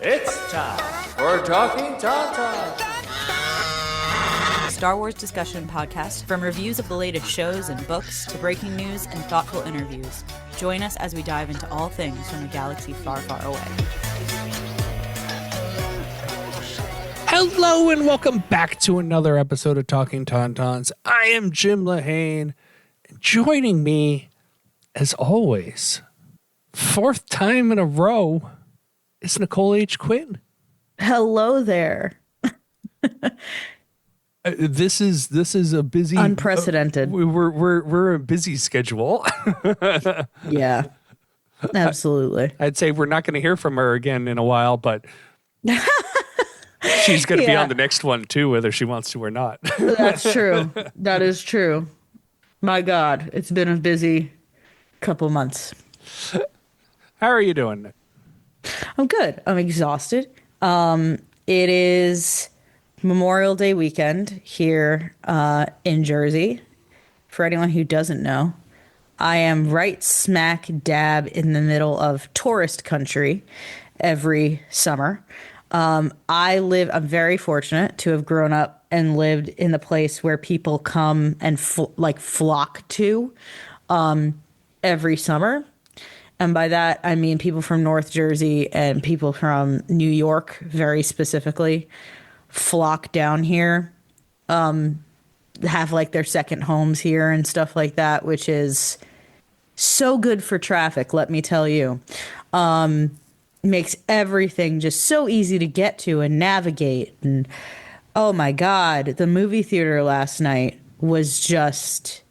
It's time for Talkin Tauntauns, Star Wars discussion podcast, from reviews of the latest shows and books to breaking news and thoughtful interviews. Join us as we dive into all things from a galaxy far, far away. Hello and welcome back to another episode of Talkin Tauntauns. I am Jim Lahane. Joining me, as always, fourth time in a row, is Nicole H. Quinn. Hello there. This is a busy, unprecedented. We're a busy schedule. Yeah, absolutely. I'd say we're not going to hear from her again in a while, but she's going to be on the next one too, whether she wants to or not. That's true. That is true. My God, it's been a busy couple months. How are you doing? I'm good. I'm exhausted. It is Memorial Day weekend here in Jersey. For anyone who doesn't know, I am right smack dab in the middle of tourist country every summer. I'm very fortunate to have grown up and lived in the place where people come and flock to every summer. And by that, I mean people from North Jersey and people from New York, very specifically, flock down here, have like their second homes here and stuff like that, which is so good for traffic, let me tell you. Makes everything just so easy to get to and navigate. And oh my God, the movie theater last night was just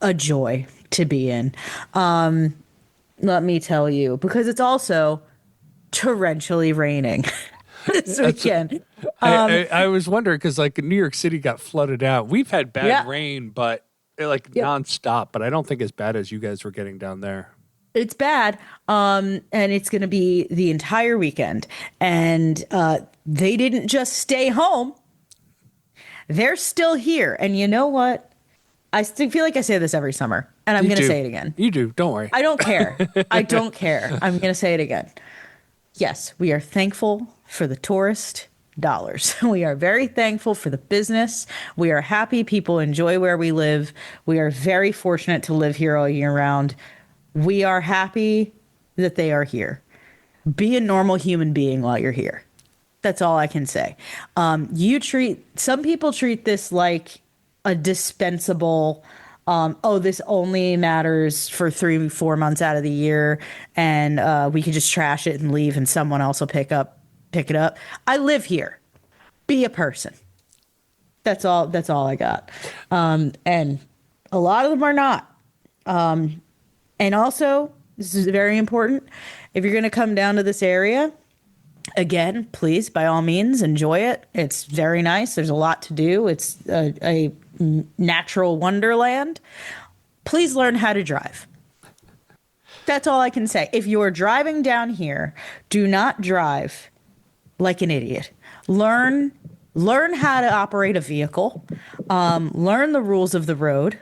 a joy to be in. Let me tell you, because it's also torrentially raining this weekend. I was wondering because like New York City got flooded out. We've had bad rain, but nonstop. But I don't think as bad as you guys were getting down there. It's bad, and it's going to be the entire weekend. And they didn't just stay home. They're still here. And you know what? I still feel like I say this every summer, and I'm going to say it again. You do. Don't worry. I don't care. I don't care. I'm going to say it again. Yes, we are thankful for the tourist dollars. We are very thankful for the business. We are happy people enjoy where we live. We are very fortunate to live here all year round. We are happy that they are here. Be a normal human being while you're here. That's all I can say. Some people treat this like a dispensable, this only matters for 3-4 months out of the year, and we can just trash it and leave and someone else will pick it up. I live here. Be a person. That's all I got. And a lot of them are not. And also, this is very important, if you're going to come down to this area, again, please, by all means, enjoy it. It's very nice. There's a lot to do. It's a natural wonderland. Please learn how to drive. That's all I can say. If you're driving down here, do not drive like an idiot. Learn how to operate a vehicle. Learn the rules of the road.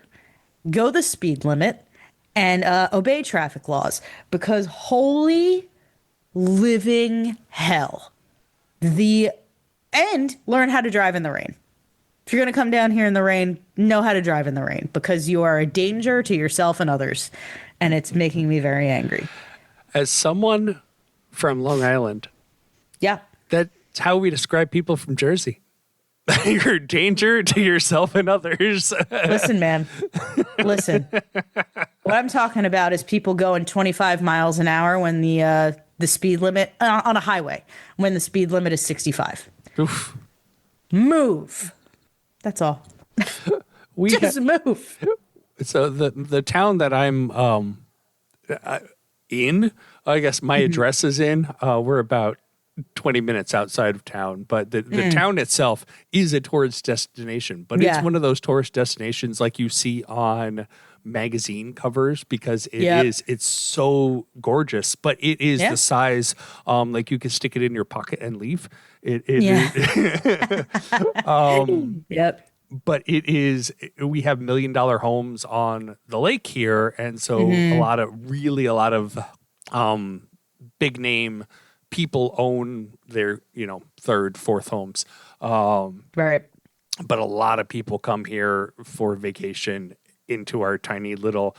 Go the speed limit. And obey traffic laws, because holy living hell. And learn how to drive in the rain. If you're going to come down here in the rain, know how to drive in the rain, because you are a danger to yourself and others. And it's making me very angry. As someone from Long Island, yeah, that's how we describe people from Jersey. You're a danger to yourself and others. Listen, man. Listen. What I'm talking about is people going 25 miles an hour when the speed limit on a highway, when the speed limit is 65. Oof. Move. That's all. Just move. So the town that I'm in, I guess my address is in. We're about 20 minutes outside of town, but the town itself is a tourist destination, but it's one of those tourist destinations like you see on magazine covers, because it's so gorgeous, but it is the size, like you can stick it in your pocket and leave. Yep. But we have $1 million homes on the lake here. And so a lot of big name people own their, third, fourth homes. Right. But a lot of people come here for vacation into our tiny little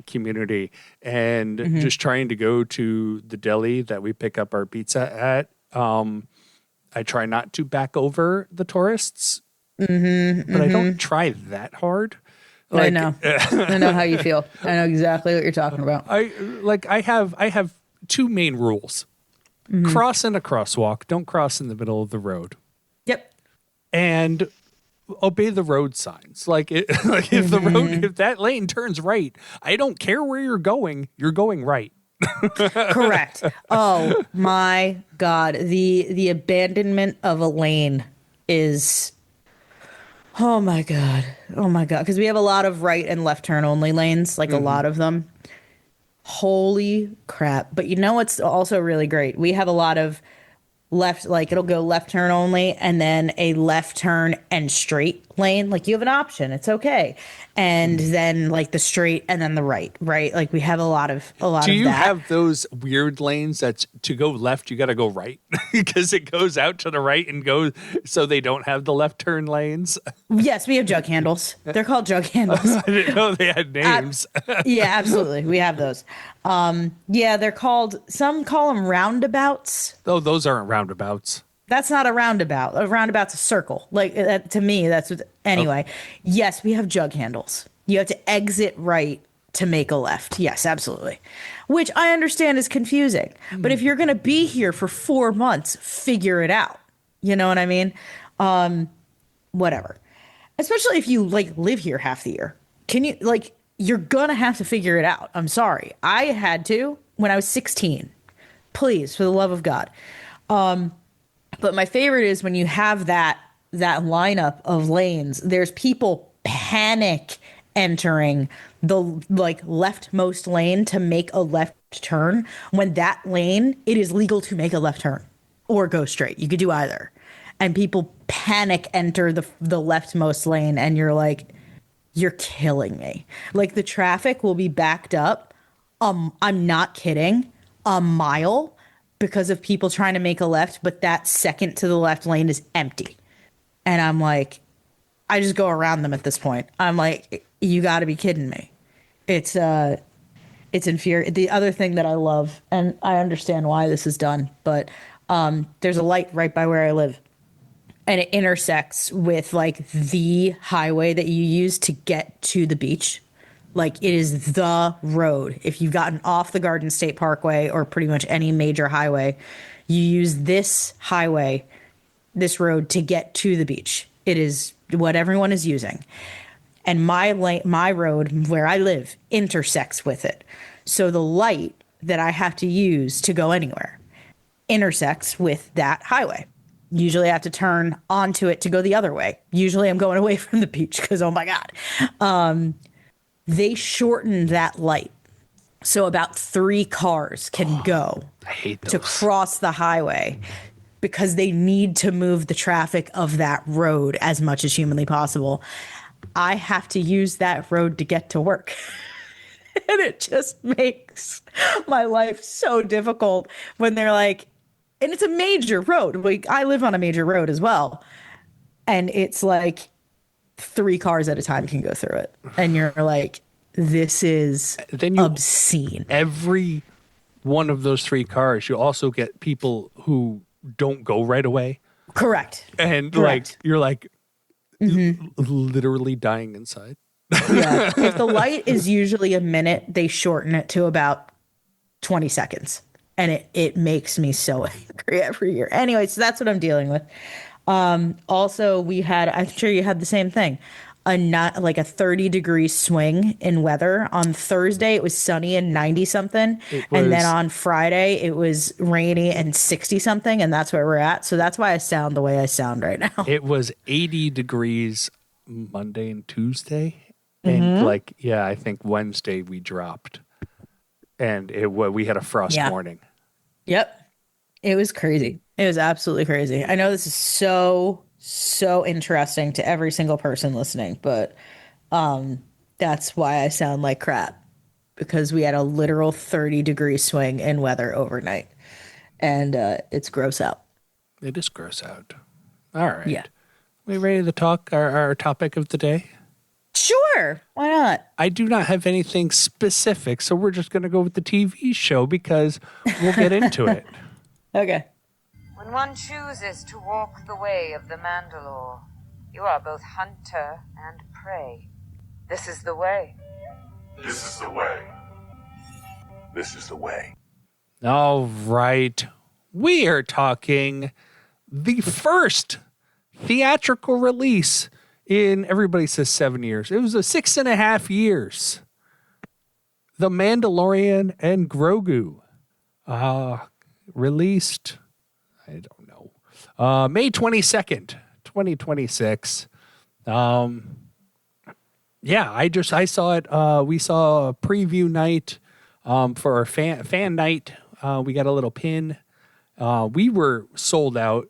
community, and just trying to go to the deli that we pick up our pizza at. I try not to back over the tourists, but I don't try that hard. I know. I know how you feel. I know exactly what you're talking about. I have two main rules. Cross in a crosswalk. Don't cross in the middle of the road. Yep. And obey the road signs. If that lane turns right, I don't care where you're going right. Correct. Oh my God. The abandonment of a lane is, oh my God. Because we have a lot of right and left turn only lanes, like a lot of them. Holy crap. But you know what's also really great? We have a lot of left, like it'll go left turn only and then a left turn and straight lane. Like you have an option. It's okay. And then like the straight and then the right. Like we have a lot of that. Do you have those weird lanes that's to go left, you got to go right because it goes out to the right and goes so they don't have the left turn lanes? Yes, we have jug handles. They're called jug handles. I didn't know they had names. Yeah, absolutely. We have those. Yeah, they're called, some call them roundabouts. Oh, those aren't roundabouts. That's not a roundabout. A roundabout's a circle. Like to me, that's what. Anyway, yes, we have jug handles. You have to exit right to make a left. Yes, absolutely. Which I understand is confusing. But if you're going to be here for 4 months, figure it out. You know what I mean? Whatever. Especially if you like live here half the year. Can you you're going to have to figure it out. I'm sorry. I had to when I was 16. Please, for the love of God. But my favorite is when you have that lineup of lanes, there's people panic entering the leftmost lane to make a left turn. When that lane, it is legal to make a left turn or go straight. You could do either. And people panic enter the leftmost lane and you're like, you're killing me. Like the traffic will be backed up. I'm not kidding. A mile because of people trying to make a left, but that second to the left lane is empty. And I'm like, I just go around them at this point. I'm like, you got to be kidding me. It's infuriating. The other thing that I love, and I understand why this is done, but there's a light right by where I live. And it intersects with like the highway that you use to get to the beach. Like it is the road. If you've gotten off the Garden State Parkway or pretty much any major highway, you use this highway, this road to get to the beach. It is what everyone is using. And my road where I live intersects with it. So the light that I have to use to go anywhere intersects with that highway. Usually I have to turn onto it to go the other way. Usually I'm going away from the beach because, oh my God. They shortened that light. So about 3 cars can go to cross the highway because they need to move the traffic of that road as much as humanly possible. I have to use that road to get to work. And it just makes my life so difficult when they're like, and it's a major road. Like I live on a major road as well. And it's like 3 cars at a time can go through it. And you're like, this is obscene. Every one of those 3 cars, you also get people who don't go right away. Correct. And like, you're like literally dying inside. Yeah. If the light is usually a minute, they shorten it to about 20 seconds. And it makes me so angry every year. Anyway, so that's what I'm dealing with. Also, I'm sure you had the same thing. A 30-degree swing in weather. On Thursday, it was sunny and 90-something. And then on Friday, it was rainy and 60-something. And that's where we're at. So that's why I sound the way I sound right now. It was 80 degrees Monday and Tuesday. And I think Wednesday we dropped. And we had a frost warning. Yep. It was crazy. It was absolutely crazy. I know this is so interesting to every single person listening, but that's why I sound like crap, because we had a literal 30-degree swing in weather overnight. and it's gross out. It is gross out. All right. Yeah. We ready to talk our topic of the day? Sure. Why not? I do not have anything specific, so we're just going to go with the TV show because we'll get into it. Okay. When one chooses to walk the way of the Mandalore, you are both hunter and prey. This is the way. This is the way. This is the way. All right. We are talking the first theatrical release in, everybody says 7 years. It was a 6.5 years. The Mandalorian and Grogu. Released, I don't know, May 22nd, 2026. Yeah, I saw it. We saw a preview night for our fan night. We got a little pin. We were sold out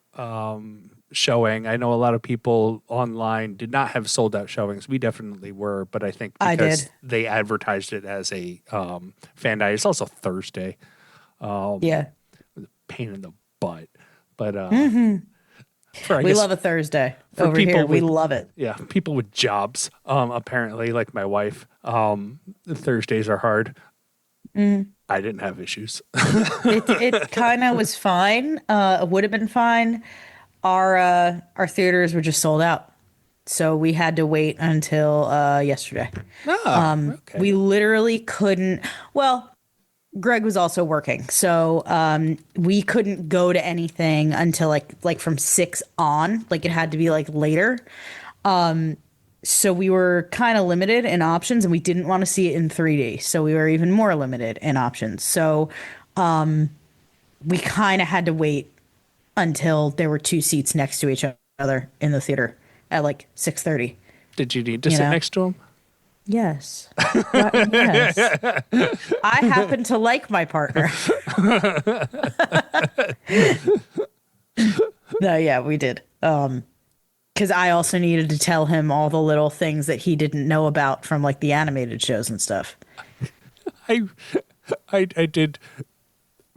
showing. I know a lot of people online did not have sold out showings. We definitely were, but I think because they advertised it as a fan night. It's also Thursday. Yeah. Pain in the butt. But we love a Thursday over here. We love it. Yeah, people with jobs, apparently, like my wife, Thursdays are hard. I didn't have issues. It kind of was fine. It would have been fine. Our theaters were just sold out, so we had to wait until yesterday. Okay. We literally couldn't. Well, Greg was also working, so we couldn't go to anything until like from 6 on. Like it had to be like later. So we were kind of limited in options, and we didn't want to see it in 3D. So we were even more limited in options. So we kind of had to wait until there were 2 seats next to each other in the theater at like 6:30. Did you need to sit next to him? Yes. Yes. I happen to like my partner. No, yeah, we did. Because I also needed to tell him all the little things that he didn't know about from like the animated shows and stuff. I did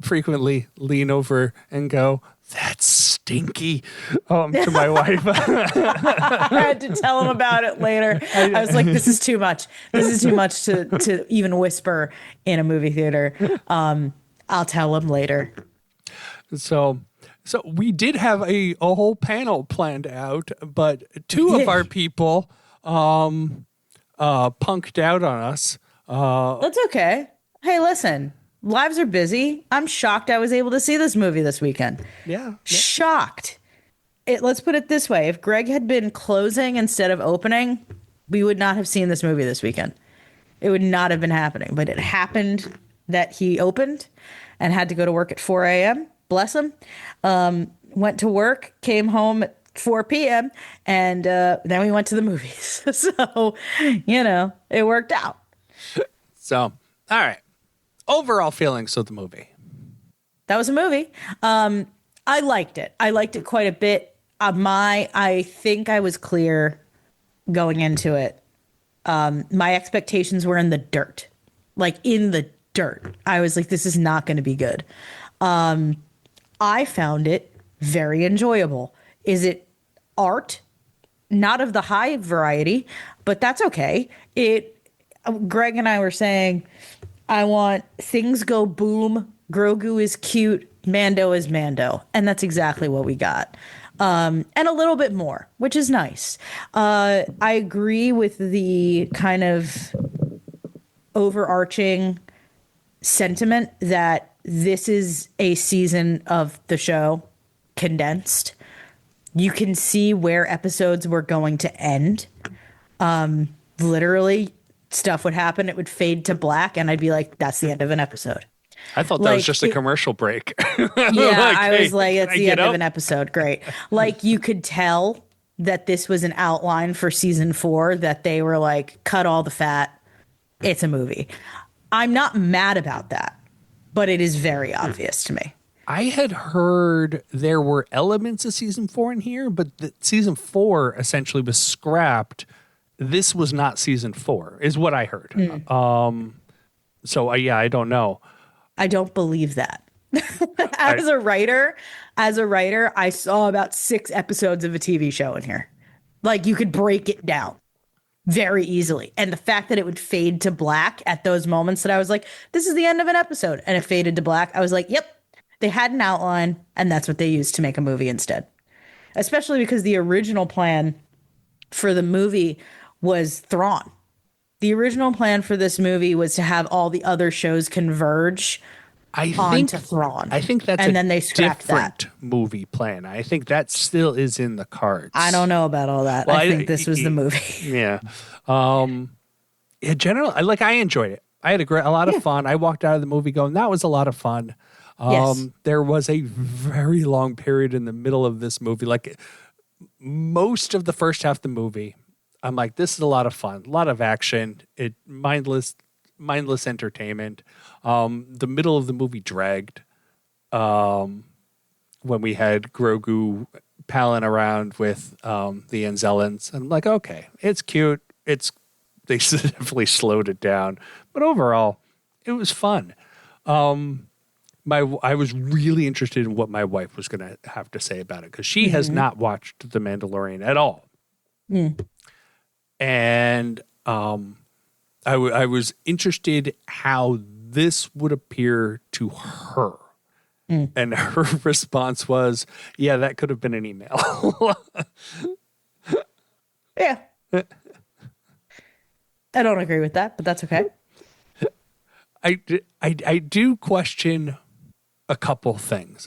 frequently lean over and go, "That's stinky," to my wife. I had to tell him about it later. I was like, "This is too much. This is too much to even whisper in a movie theater." I'll tell him later. So we did have a whole panel planned out, but 2 of our people punked out on us. That's okay. Hey, listen. Lives are busy. I'm shocked I was able to see this movie this weekend. Yeah. Shocked. Let's put it this way. If Greg had been closing instead of opening, we would not have seen this movie this weekend. It would not have been happening. But it happened that he opened and had to go to work at 4 a.m. Bless him. Went to work, came home at 4 p.m., and then we went to the movies. So, it worked out. So, all right. Overall feelings of the movie. That was a movie. I liked it. I liked it quite a bit. I think I was clear going into it. My expectations were in the dirt. Like in the dirt. I was like, this is not going to be good. I found it very enjoyable. Is it art? Not of the high variety, but that's okay. Greg and I were saying, I want things go boom. Grogu is cute. Mando is Mando. And that's exactly what we got. And a little bit more, which is nice. I agree with the kind of overarching sentiment that this is a season of the show condensed. You can see where episodes were going to end. Literally, stuff would happen, it would fade to black, and I'd be like, that's the end of an episode. I thought that was just a commercial break. Yeah, I was like, it's the end of an episode. Great. Like, you could tell that this was an outline for season 4, that they were like, cut all the fat. It's a movie. I'm not mad about that, but it is very obvious to me. I had heard there were elements of season 4 in here, but season 4 essentially was scrapped. This was not season 4, is what I heard. So, yeah, I don't know. I don't believe that. as a writer, I saw about 6 episodes of a TV show in here. Like you could break it down very easily. And the fact that it would fade to black at those moments that I was like, this is the end of an episode, and it faded to black, I was like, yep, they had an outline, and that's what they used to make a movie instead. Especially because the original plan for the movie was Thrawn. The original plan for this movie was to have all the other shows converge onto Thrawn. I think that's and then they scrapped different that movie plan. I think that still is in the cards. I don't know about all that. Well, I think this was the movie. Yeah. Generally, I enjoyed it. I had a lot of fun. I walked out of the movie going, that was a lot of fun. Yes. There was a very long period in the middle of this movie. Like most of the first half of the movie, I'm like, this is a lot of fun, a lot of action, mindless entertainment. The middle of the movie dragged when we had Grogu palling around with the Anzellans. I'm like, okay, it's cute. They definitely slowed it down, but overall, it was fun. I was really interested in what my wife was going to have to say about it because she has not watched The Mandalorian at all. And I was interested how this would appear to her. And her response was, yeah, that could have been an email. Yeah. I don't agree with that, but that's okay. I do question a couple things.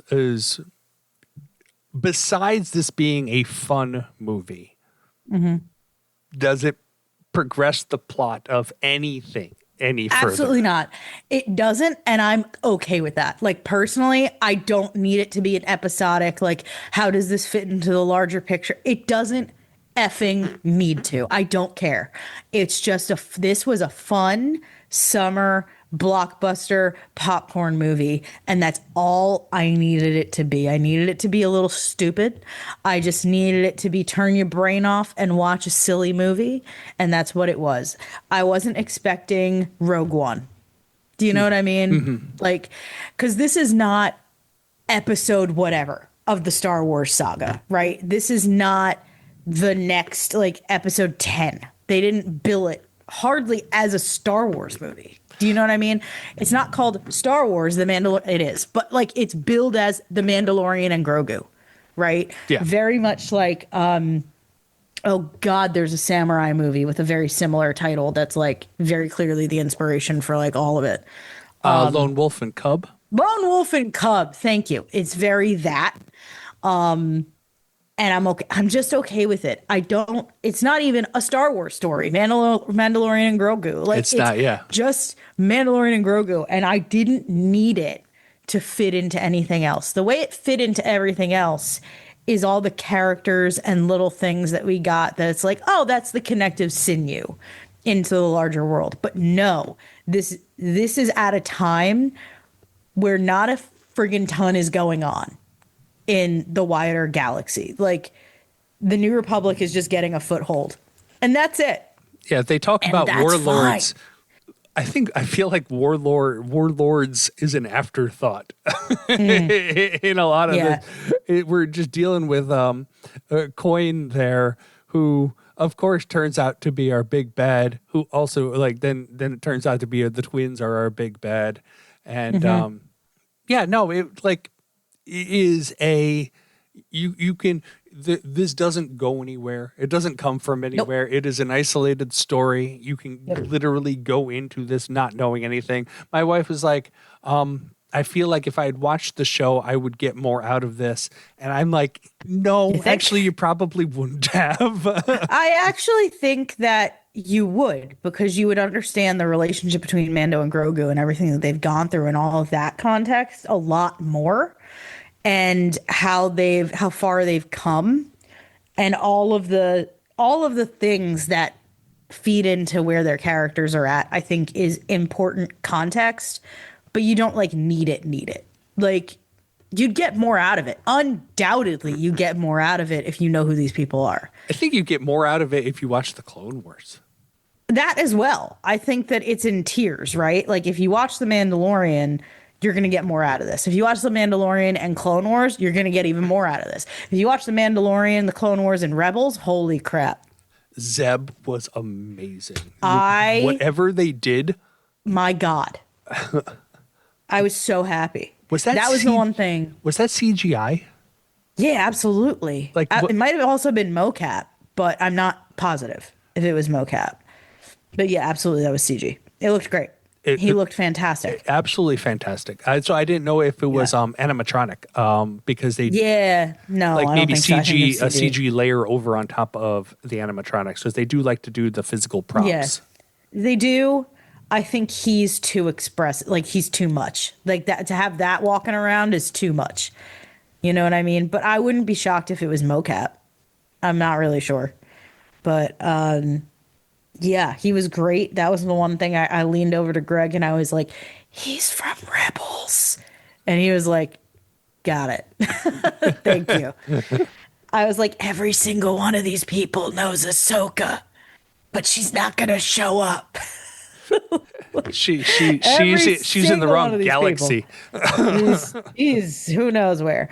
Besides this being a fun movie, does it progress the plot of anything any further? Absolutely not. It doesn't, and I'm okay with that. Like personally, I don't need it to be an episodic, like how does this fit into the larger picture? It doesn't effing need to. I don't care. It's just this was a fun summer blockbuster popcorn movie, and that's all I needed it to be. I needed it to be a little stupid. I just needed it to be turn your brain off and watch a silly movie, and that's what it was. I wasn't expecting Rogue One. Do you know what I mean? Like, because this is not episode whatever of the Star Wars saga, right? This is not the next, like, episode 10. They didn't bill it hardly as a Star Wars movie. Do you know what I mean? It's not called Star Wars, The Mandalorian. It is, but like it's billed as The Mandalorian and Grogu, right? Yeah. Very much like, oh God, there's a samurai movie with a very similar title that's like very clearly the inspiration for like all of it. Lone Wolf and Cub. Lone Wolf and Cub. Thank you. It's very that. And I'm okay. I'm just okay with it. It's not even a Star Wars story. Mandalorian and Grogu. Like it's not, yeah. Just Mandalorian and Grogu. And I didn't need it to fit into anything else. The way it fit into everything else is all the characters and little things that we got that it's like, oh, that's the connective sinew into the larger world. But no, this is at a time where not a friggin' ton is going on in the wider galaxy. Like the New Republic is just getting a foothold, and that's it. Yeah, they talk about warlords. Fine. I feel like warlords is an afterthought in a lot of it. We're just dealing with a Coin there who, of course, turns out to be our big bad. Who also then it turns out to be the twins are our big bad, and is a you can this doesn't go anywhere. It doesn't come from anywhere. Nope. It is an isolated story. You can literally go into this not knowing anything. My wife was like, I feel like if I had watched the show, I would get more out of this. And I'm like, no, actually, you probably wouldn't have. I actually think that you would, because you would understand the relationship between Mando and Grogu and everything that they've gone through and all of that context a lot more. And how far they've come, and all of the things that feed into where their characters are at, I think is important context, but you don't need it. Like you'd get more out of it. Undoubtedly, you get more out of it if you know who these people are. I think you get more out of it if you watch the Clone Wars. That as well. I think that it's in tiers, right? Like if you watch The Mandalorian, you're going to get more out of this. If you watch The Mandalorian and Clone Wars, you're going to get even more out of this. If you watch The Mandalorian, The Clone Wars, and Rebels, holy crap. Zeb was amazing. I Whatever they did. My God. I was so happy. Was that the one thing. Was that CGI? Yeah, absolutely. Like it might have also been mocap, but I'm not positive if it was mocap. But yeah, absolutely, that was CG. It looked great. He looked fantastic. Absolutely fantastic. So I didn't know if it was animatronic because they no, like I maybe don't think CG so. I think it was a CG layer over on top of the animatronics because they do like to do the physical props. Yeah, they do. I think he's too expressive. Like he's too much. Like that to have that walking around is too much. You know what I mean? But I wouldn't be shocked if it was mocap. I'm not really sure, but yeah, he was great. That was the one thing I leaned over to Greg and I was like, he's from Rebels. And he was like, got it. Thank you. I was like, every single one of these people knows Ahsoka, but she's not going to show up. she's in the wrong galaxy. He's who knows where.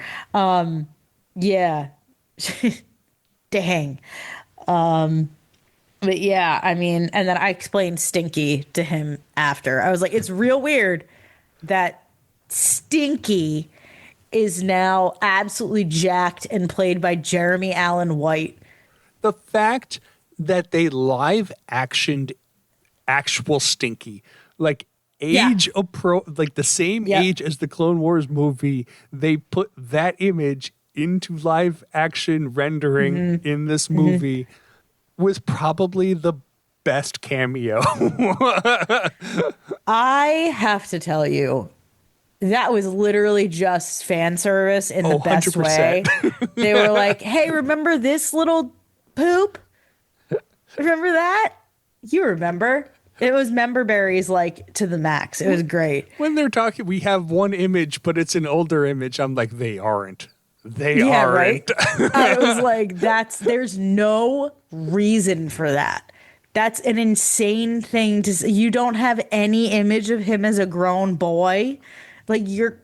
Yeah. Dang. But yeah, I mean, and then I explained Stinky to him after. I was like, it's real weird that Stinky is now absolutely jacked and played by Jeremy Allen White. The fact that they live actioned actual Stinky, like age like the same age as the Clone Wars movie, they put that image into live action rendering in this movie. Was probably the best cameo. I have to tell you, that was literally just fan service in the best 100%. way. They were like, hey, remember this little poop? Remember that? You remember. It was member berries like to the max. It was great. When they're talking, we have one image, but it's an older image. I'm like, they aren't. They aren't. Right? I was like, there's no reason for that. That's an insane thing to say. You don't have any image of him as a grown boy. Like you're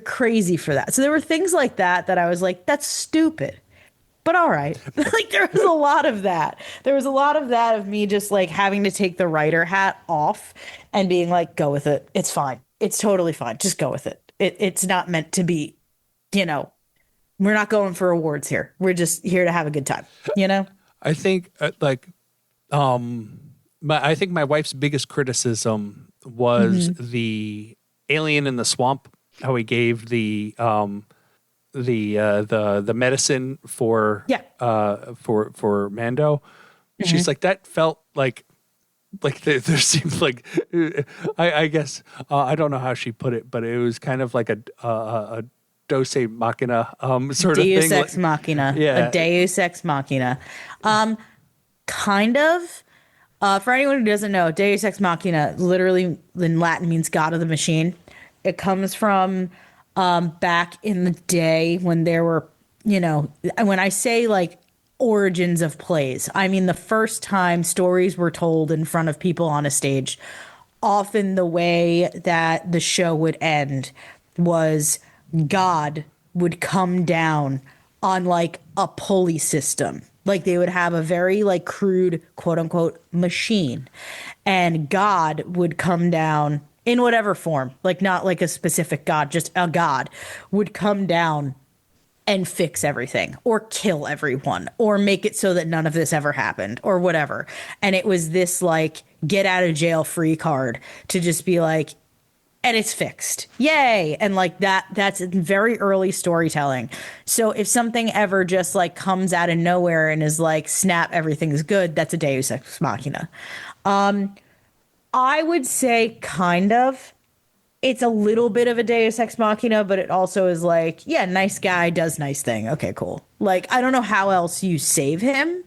crazy for that. So there were things like that I was like, that's stupid. But all right. Like there was a lot of that. There was a lot of that of me just like having to take the writer hat off and being like, go with it. It's fine. It's totally fine. Just go with it. It's not meant to be, we're not going for awards here. We're just here to have a good time, I think I think my wife's biggest criticism was the alien in the swamp, how he gave the medicine for Mando. She's like, that felt like there seemed like I guess I don't know how she put it, but it was kind of like a Deus Machina sort of thing. Deus Ex Machina. Yeah. A Deus Ex Machina. Kind of. For anyone who doesn't know, Deus Ex Machina literally in Latin means God of the Machine. It comes from back in the day when there were, when I say like origins of plays, I mean the first time stories were told in front of people on a stage. Often the way that the show would end was God would come down on like a pulley system. Like they would have a very like crude quote unquote machine, and God would come down in whatever form, like not like a specific God, just a God would come down and fix everything or kill everyone or make it so that none of this ever happened or whatever. And it was this like get out of jail free card to just be like, and it's fixed. Yay. And like that's very early storytelling. So if something ever just like comes out of nowhere and is like, snap, everything's good, that's a Deus Ex Machina. I would say kind of. It's a little bit of a Deus Ex Machina, but it also is like, yeah, nice guy does nice thing. Okay, cool. Like, I don't know how else you save him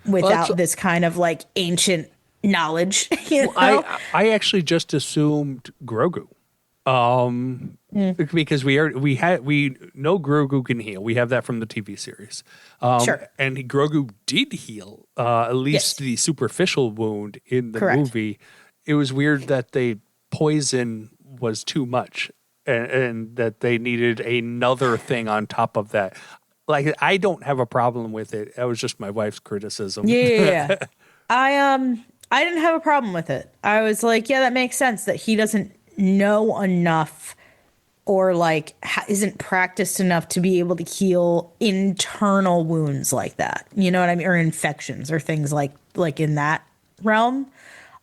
without this kind of like ancient knowledge. I actually just assumed Grogu, because we know Grogu can heal. We have that from the TV series. Sure. And Grogu did heal at least the superficial wound in the movie. It was weird that they poison was too much, and that they needed another thing on top of that. Like, I don't have a problem with it. That was just my wife's criticism. Yeah. I didn't have a problem with it. I was like, yeah, that makes sense that he doesn't know enough or like isn't practiced enough to be able to heal internal wounds like that. You know what I mean? Or infections or things like in that realm.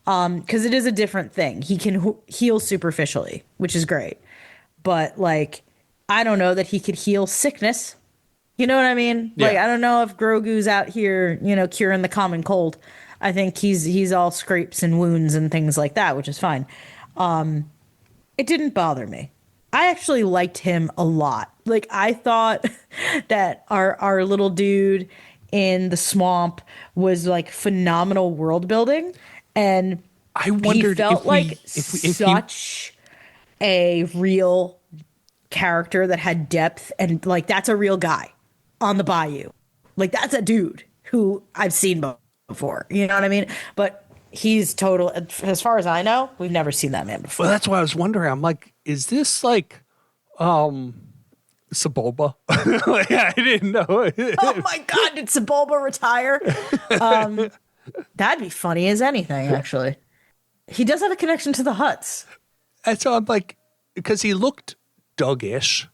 Because it is a different thing. He can heal superficially, which is great. But like, I don't know that he could heal sickness. You know what I mean? Yeah. Like, I don't know if Grogu's out here, curing the common cold. I think he's all scrapes and wounds and things like that, which is fine. It didn't bother me. I actually liked him a lot. Like, I thought that our little dude in the swamp was like phenomenal world building, and I wondered he felt like if such a real character that had depth, and like that's a real guy on the bayou. Like, that's a dude who I've seen before. You know what I mean? But he's total, as far as I know, we've never seen that man before. Well, that's why I was wondering. I'm like, is this like Sebulba? Like, I didn't know. Oh my God, did Sebulba retire? That'd be funny as anything, actually. He does have a connection to the Hutts. And so I'm like, because he looked Doug-ish.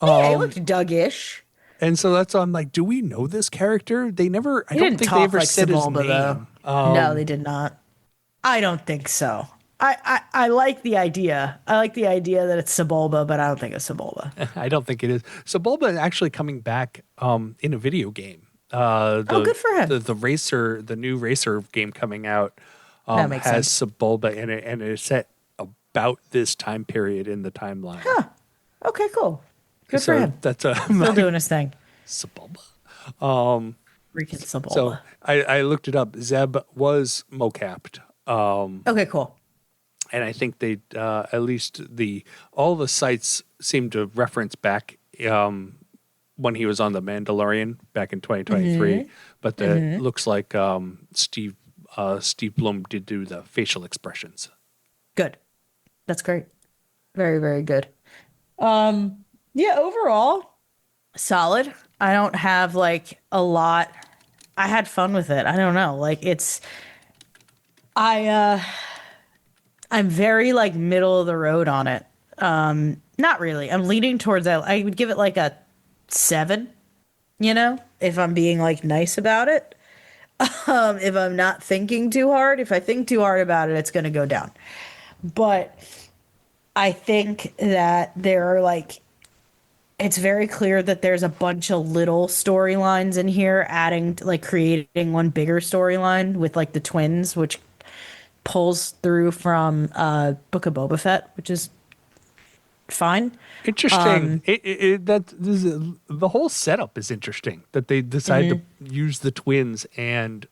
Yeah, he looked Doug-ish. And so that's why I'm like, do we know this character? They never, I He don't didn't think talk they ever like said Sebulba, his name. No, they did not. I don't think so. I like the idea. I like the idea that it's Sebulba, but I don't think it's Sebulba. I don't think it is. Sebulba is actually coming back in a video game. Good for him. The new racer game coming out That makes has sense. Sebulba in it, and it's set about this time period in the timeline. Huh. Okay, cool. Good So for him. that's Still doing his thing. Sebulba. Freaking Sebulba. So I looked it up. Zeb was mocapped. Okay, cool. And I think they at least all the sites seem to reference back when he was on the Mandalorian back in 2023. But it looks like Steve Blum did do the facial expressions. Good. That's great. Very, very good. Yeah, overall, solid. I don't have like a lot. I had fun with it. I don't know. Like, I'm very like middle of the road on it. Not really. I'm leaning towards that. I would give it like a 7, if I'm being like nice about it. If I'm not thinking too hard. If I think too hard about it, it's going to go down. But I think that there are like, it's very clear that there's a bunch of little storylines in here adding, like creating one bigger storyline with like the twins, which pulls through from Book of Boba Fett, which is fine. Interesting. The whole setup is interesting that they decided to use the twins and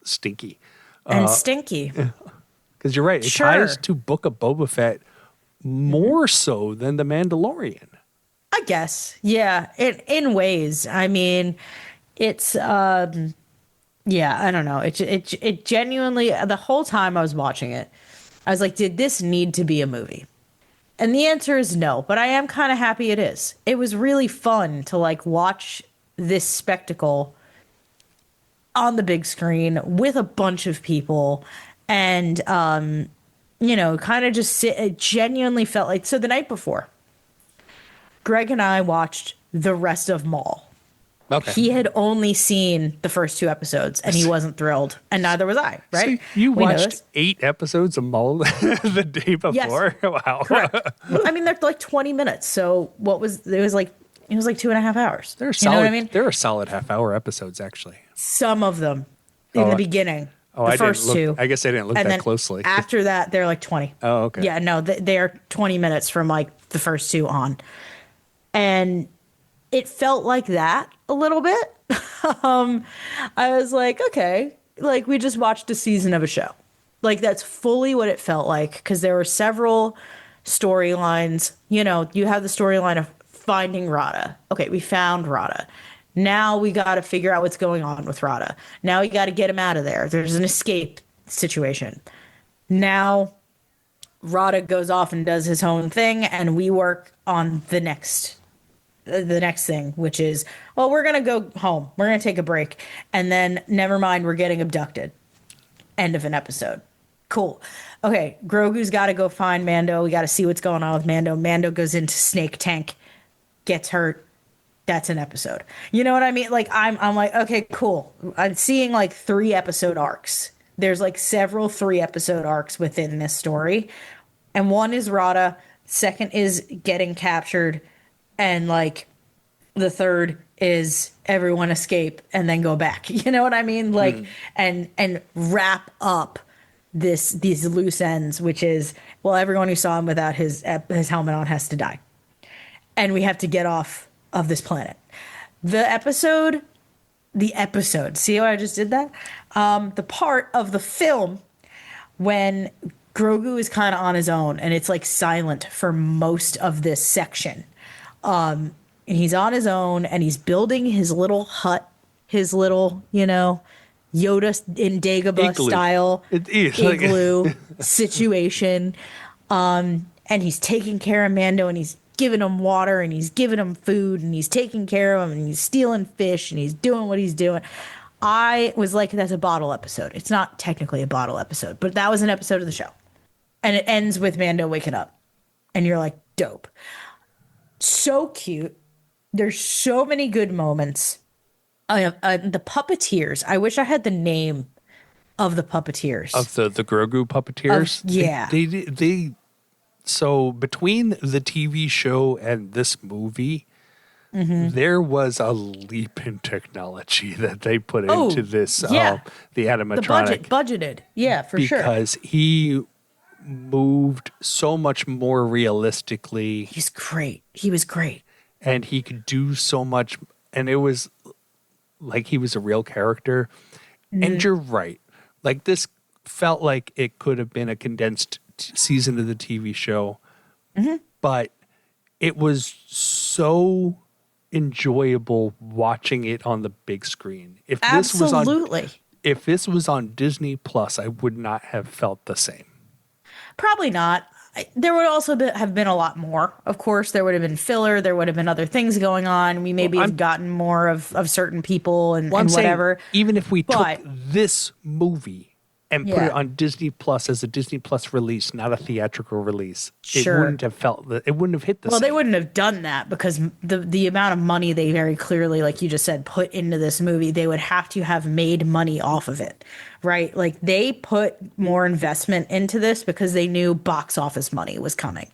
Stinky. And Stinky. Because you're right. It ties to Book of Boba Fett more so than The Mandalorian. I guess. Yeah. In ways. I mean, it's yeah, I don't know. It genuinely, the whole time I was watching it, I was like, did this need to be a movie? And the answer is no, but I am kind of happy it is. It was really fun to like watch this spectacle on the big screen with a bunch of people and, kind of just sit. It genuinely felt like, so the night before, Greg and I watched the rest of Maul. Okay. He had only seen the first 2 episodes and he wasn't thrilled, and neither was I, right? So you We know watched this. 8 episodes of Maul the day before? Yes. Wow. Correct. I mean, they're like 20 minutes. So it was like 2.5 hours. They're You solid. know what I mean? They're a solid half-hour episodes, actually. Some of them in the beginning. Oh, the I first didn't look. 2. I guess I didn't look And that then closely. after that, they're like 20. Oh, okay. Yeah, no, they're 20 minutes from like the first 2 on. And it felt like that a little bit. I was like, okay, like we just watched a season of a show. Like that's fully what it felt like, because there were several storylines. You have the storyline of finding Rada. Okay, we found Rada. Now we got to figure out what's going on with Rada. Now we got to get him out of there. There's an escape situation. Now Rada goes off and does his own thing, and we work on the next thing, which is, well, we're gonna go home. We're gonna take a break, and then never mind, we're getting abducted. End of an episode. Cool. Okay, Grogu's got to go find Mando. We got to see what's going on with Mando. Mando goes into Snake Tank, gets hurt. That's an episode. You know what I mean? Like I'm like, okay, cool. I'm seeing like 3-episode arcs. There's like several 3-episode arcs within this story, and one is Rada. Second is getting captured, and like the third is everyone escape and then go back. You know what I mean? Like and wrap up these loose ends, which is, well, everyone who saw him without his helmet on has to die, and we have to get off of this planet. The episode. See how I just did that? The part of the film when Grogu is kind of on his own and it's like silent for most of this section. And he's on his own and he's building his little hut, his little, Yoda in Dagobah style igloo situation. And he's taking care of Mando and he's giving him water and he's giving him food and he's taking care of him and he's stealing fish and he's doing what he's doing. I was like, that's a bottle episode. It's not technically a bottle episode, but that was an episode of the show. And it ends with Mando waking up. And you're like, dope. So cute. There's so many good moments. The puppeteers. I wish I had the name of the puppeteers. Of the Grogu puppeteers? Yeah. They so between the TV show and this movie, there was a leap in technology that they put into this, the animatronic. The budgeted. Yeah, for sure. Because he moved so much more realistically. He's great. He was great. And he could do so much. And it was like he was a real character. And you're right. Like this felt like it could have been a condensed season of the TV show. But it was so enjoyable watching it on the big screen. If Absolutely. If this was on Disney Plus, I would not have felt the same. Probably not. There would also have been a lot more. Of course, there would have been filler. There would have been other things going on. We maybe have gotten more of certain people and whatever. Even if we took this movie and put it on Disney Plus as a Disney Plus release, not a theatrical release, it wouldn't have it wouldn't have hit the same. They wouldn't have done that because the amount of money they very clearly, like you just said, put into this movie, they would have to have made money off of it, right? Like they put more investment into this because they knew box office money was coming.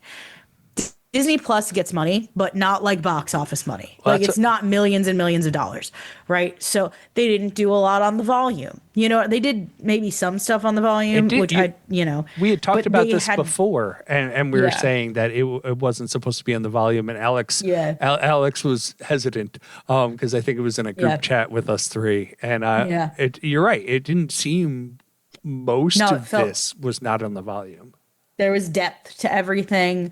Disney Plus gets money, but not like box office money. Well, like it's not millions and millions of dollars, right? So they didn't do a lot on the volume. They did maybe some stuff on the volume, we had talked about this before, and we were saying that it wasn't supposed to be on the volume. And Alex, Alex was hesitant because I think it was in a group chat with us three. And you're right. It didn't seem this was not on the volume. There was depth to everything.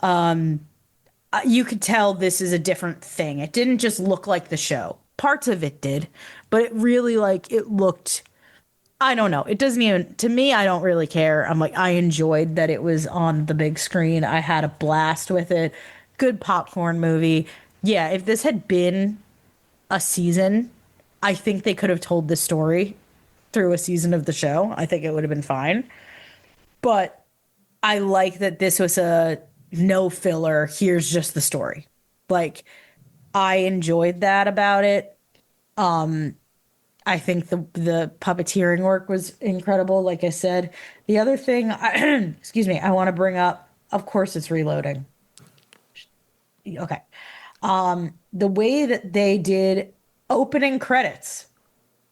You could tell this is a different thing. It didn't just look like the show. Parts of it did, but it really it looked, I don't know. It doesn't even, to me, I don't really care. I'm like, I enjoyed that it was on the big screen. I had a blast with it. Good popcorn movie. Yeah. If this had been a season, I think they could have told the story through a season of the show. I think it would have been fine, but I like that this was a no filler. Here's just the story. Like, I enjoyed that about it. I think the puppeteering work was incredible. Like I said, the other thing, excuse me, I want to bring up, of course it's reloading. Okay. The way that they did opening credits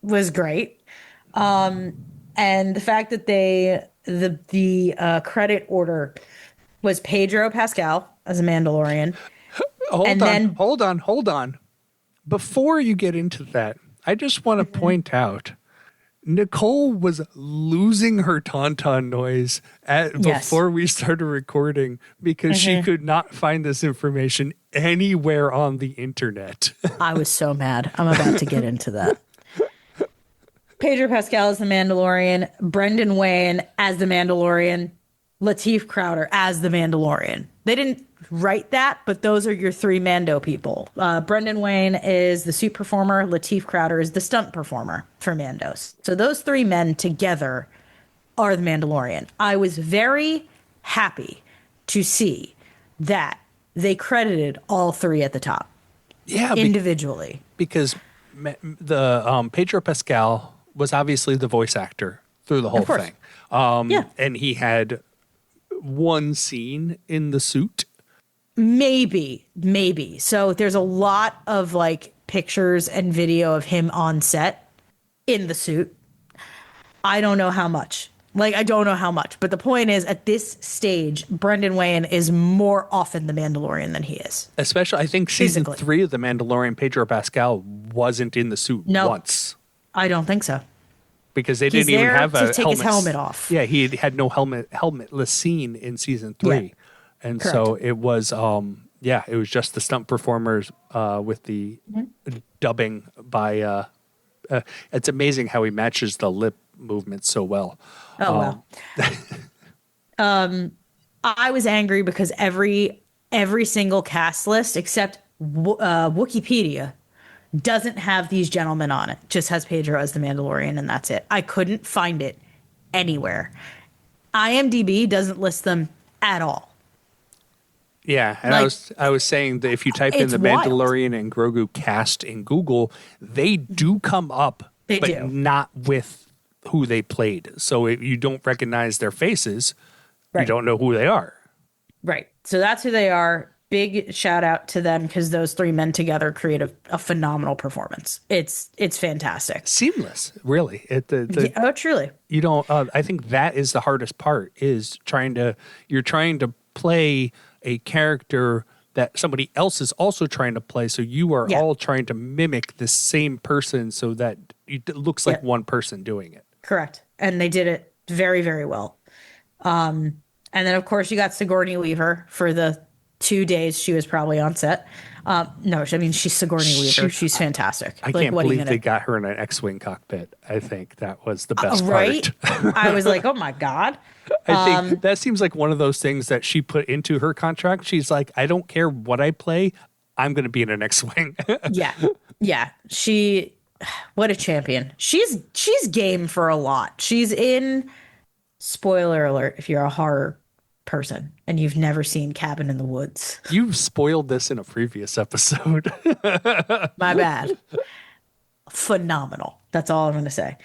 was great. And the fact that the credit order was Pedro Pascal as a Mandalorian. Hold on. Before you get into that, I just want to point out, Nicole was losing her tauntaun noise before we started recording because she could not find this information anywhere on the internet. I was so mad. I'm about to get into that. Pedro Pascal as the Mandalorian, Brendan Wayne as the Mandalorian. Lateef Crowder as the Mandalorian. They didn't write that, but those are your three Mando people. Brendan Wayne is the suit performer. Lateef Crowder is the stunt performer for Mandos. So those three men together are the Mandalorian. I was very happy to see that they credited all three at the top. Yeah, individually. Because the Pedro Pascal was obviously the voice actor through the whole thing. And he had one scene in the suit. Maybe. So there's a lot of like pictures and video of him on set in the suit. I don't know how much. But the point is, at this stage, Brendan Wayne is more often the Mandalorian than he is. Especially, I think season 3 of The Mandalorian, Pedro Pascal wasn't in the suit once. I don't think so. Because they didn't even have a take his helmet off. Yeah, he had no helmetless scene in season 3. Yeah. And correct. So it was, it was just the stunt performers with the dubbing by, it's amazing how he matches the lip movement so well. Oh, wow. I was angry because every single cast list except Wikipedia doesn't have these gentlemen on it. Just has Pedro as the Mandalorian, and that's it. I couldn't find it anywhere. IMDb doesn't list them at all. Yeah, and I was saying that if you type in the Mandalorian and Grogu cast in Google, they do come up, not with who they played. So if you don't recognize their faces, you don't know who they are. Right. So that's who they are. Big shout out to them because those three men together create a phenomenal performance. It's fantastic. Seamless, really. Truly. You don't. I think that is the hardest part. Is you're trying to play a character that somebody else is also trying to play. So you are all trying to mimic the same person, so that it looks like one person doing it. Correct, and they did it very, very well. And then of course you got Sigourney Weaver for the 2 days she was probably on set. No, I mean, she's Sigourney Weaver. She's fantastic. I can't believe they got her in an X-Wing cockpit. I think that was the best part. I was like, oh my God. I think that seems like one of those things that she put into her contract. She's like, I don't care what I play. I'm going to be in an X-Wing. Yeah. What a champion. She's game for a lot. She's in, spoiler alert, if you're a horror person and you've never seen Cabin in the Woods. You spoiled this in a previous episode. My bad. Phenomenal. That's all I'm going to say.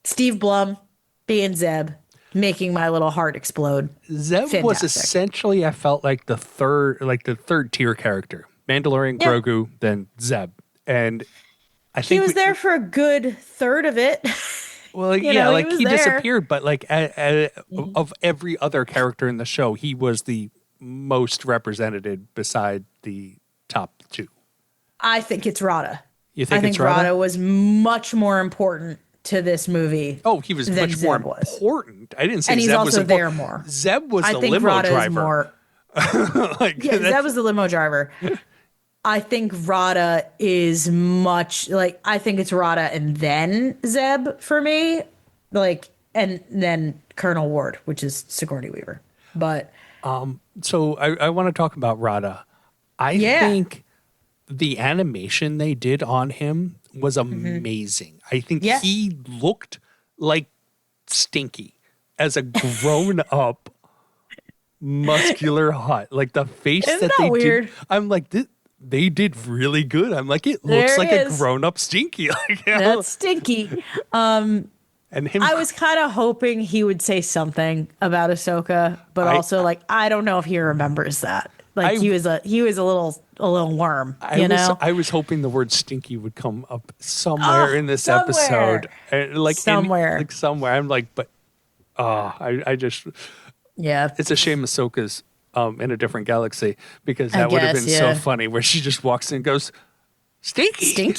Steve Blum being Zeb, making my little heart explode. Zeb was essentially, I felt like the third tier character. Mandalorian, Grogu, then Zeb. And I think he was there for a good third of it. Well, he disappeared, but of every other character in the show, he was the most represented beside the top two. I think it's Rada. You think it's Rada? Rada was much more important to this movie. Oh, he was much more important. I didn't say and Zeb he's also was important. there more. Zeb was the limo Rada driver. Zeb was the limo driver. I think Rada is much I think it's Rada and then Zeb for me, and then Colonel Ward, which is Sigourney Weaver. But so I want to talk about Rada. I think the animation they did on him was amazing. I think he looked like Stinky as a grown up, muscular hot. Like the face Isn't that they weird? did. I'm like, they did really good. I'm like, it looks like a grown up Stinky. That's Stinky. And him, I was kind of hoping he would say something about Ahsoka, but also I don't know if he remembers that. He was a little worm. I was hoping the word stinky would come up somewhere in this episode, somewhere. Somewhere. I'm like, but I just it's a shame Ahsoka's in a different galaxy, because that would have been so funny where she just walks in and goes, Stinky.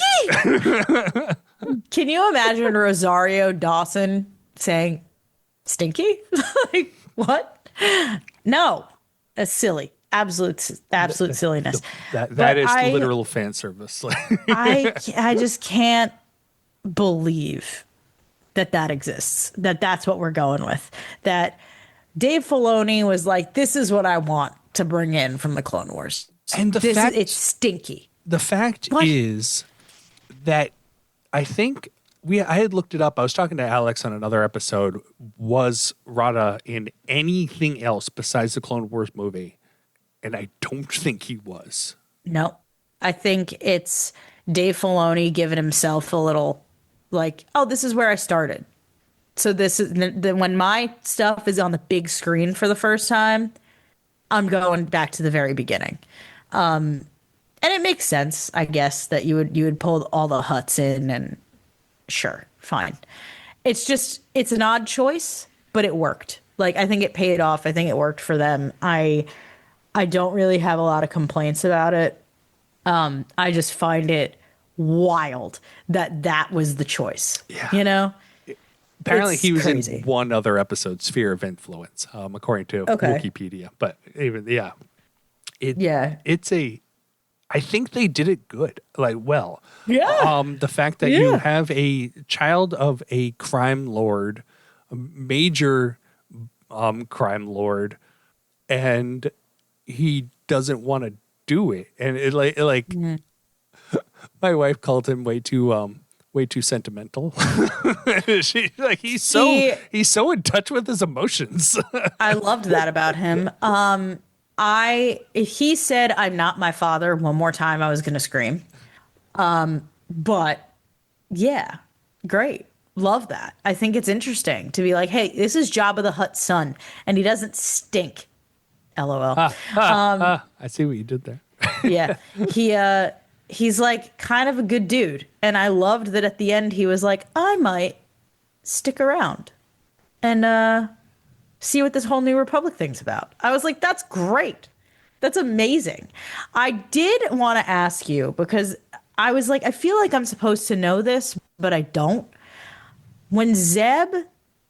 Can you imagine Rosario Dawson saying Stinky? What? No, that's silly. Absolute silliness. That is literal fan service. I just can't believe that exists. That's what we're going with. That Dave Filoni was like, this is what I want to bring in from the Clone Wars. And it's stinky. The fact is that I think I had looked it up. I was talking to Alex on another episode. Was Rada in anything else besides the Clone Wars movie? And I don't think he was. No, I think it's Dave Filoni giving himself a little like, oh, this is where I started. So this is when my stuff is on the big screen for the first time, I'm going back to the very beginning. And it makes sense, I guess, that you would pull all the Hutts in, and sure, fine. It's an odd choice, but it worked. Like, I think it paid off. I think it worked for them. I don't really have a lot of complaints about it. I just find it wild that was the choice. Yeah. You know? Apparently, he was crazy. in one other episode, Sphere of Influence, according to Wikipedia. But even, it's I think they did it good, like, well. Yeah. The fact that you have a child of a crime lord, a major crime lord, and he doesn't want to do it. And it my wife called him way too sentimental. She's like, he's so in touch with his emotions. I loved that about him. If he said I'm not my father one more time, I was gonna scream. But yeah, great. Love that. I think it's interesting to be like, hey, this is Jabba the Hutt's son, and he doesn't stink. LOL. I see what you did there. Yeah. He's like kind of a good dude. And I loved that at the end he was like, I might stick around and see what this whole New Republic thing's about. I was like, that's great. That's amazing. I did want to ask you, because I was like, I feel like I'm supposed to know this, but I don't. When Zeb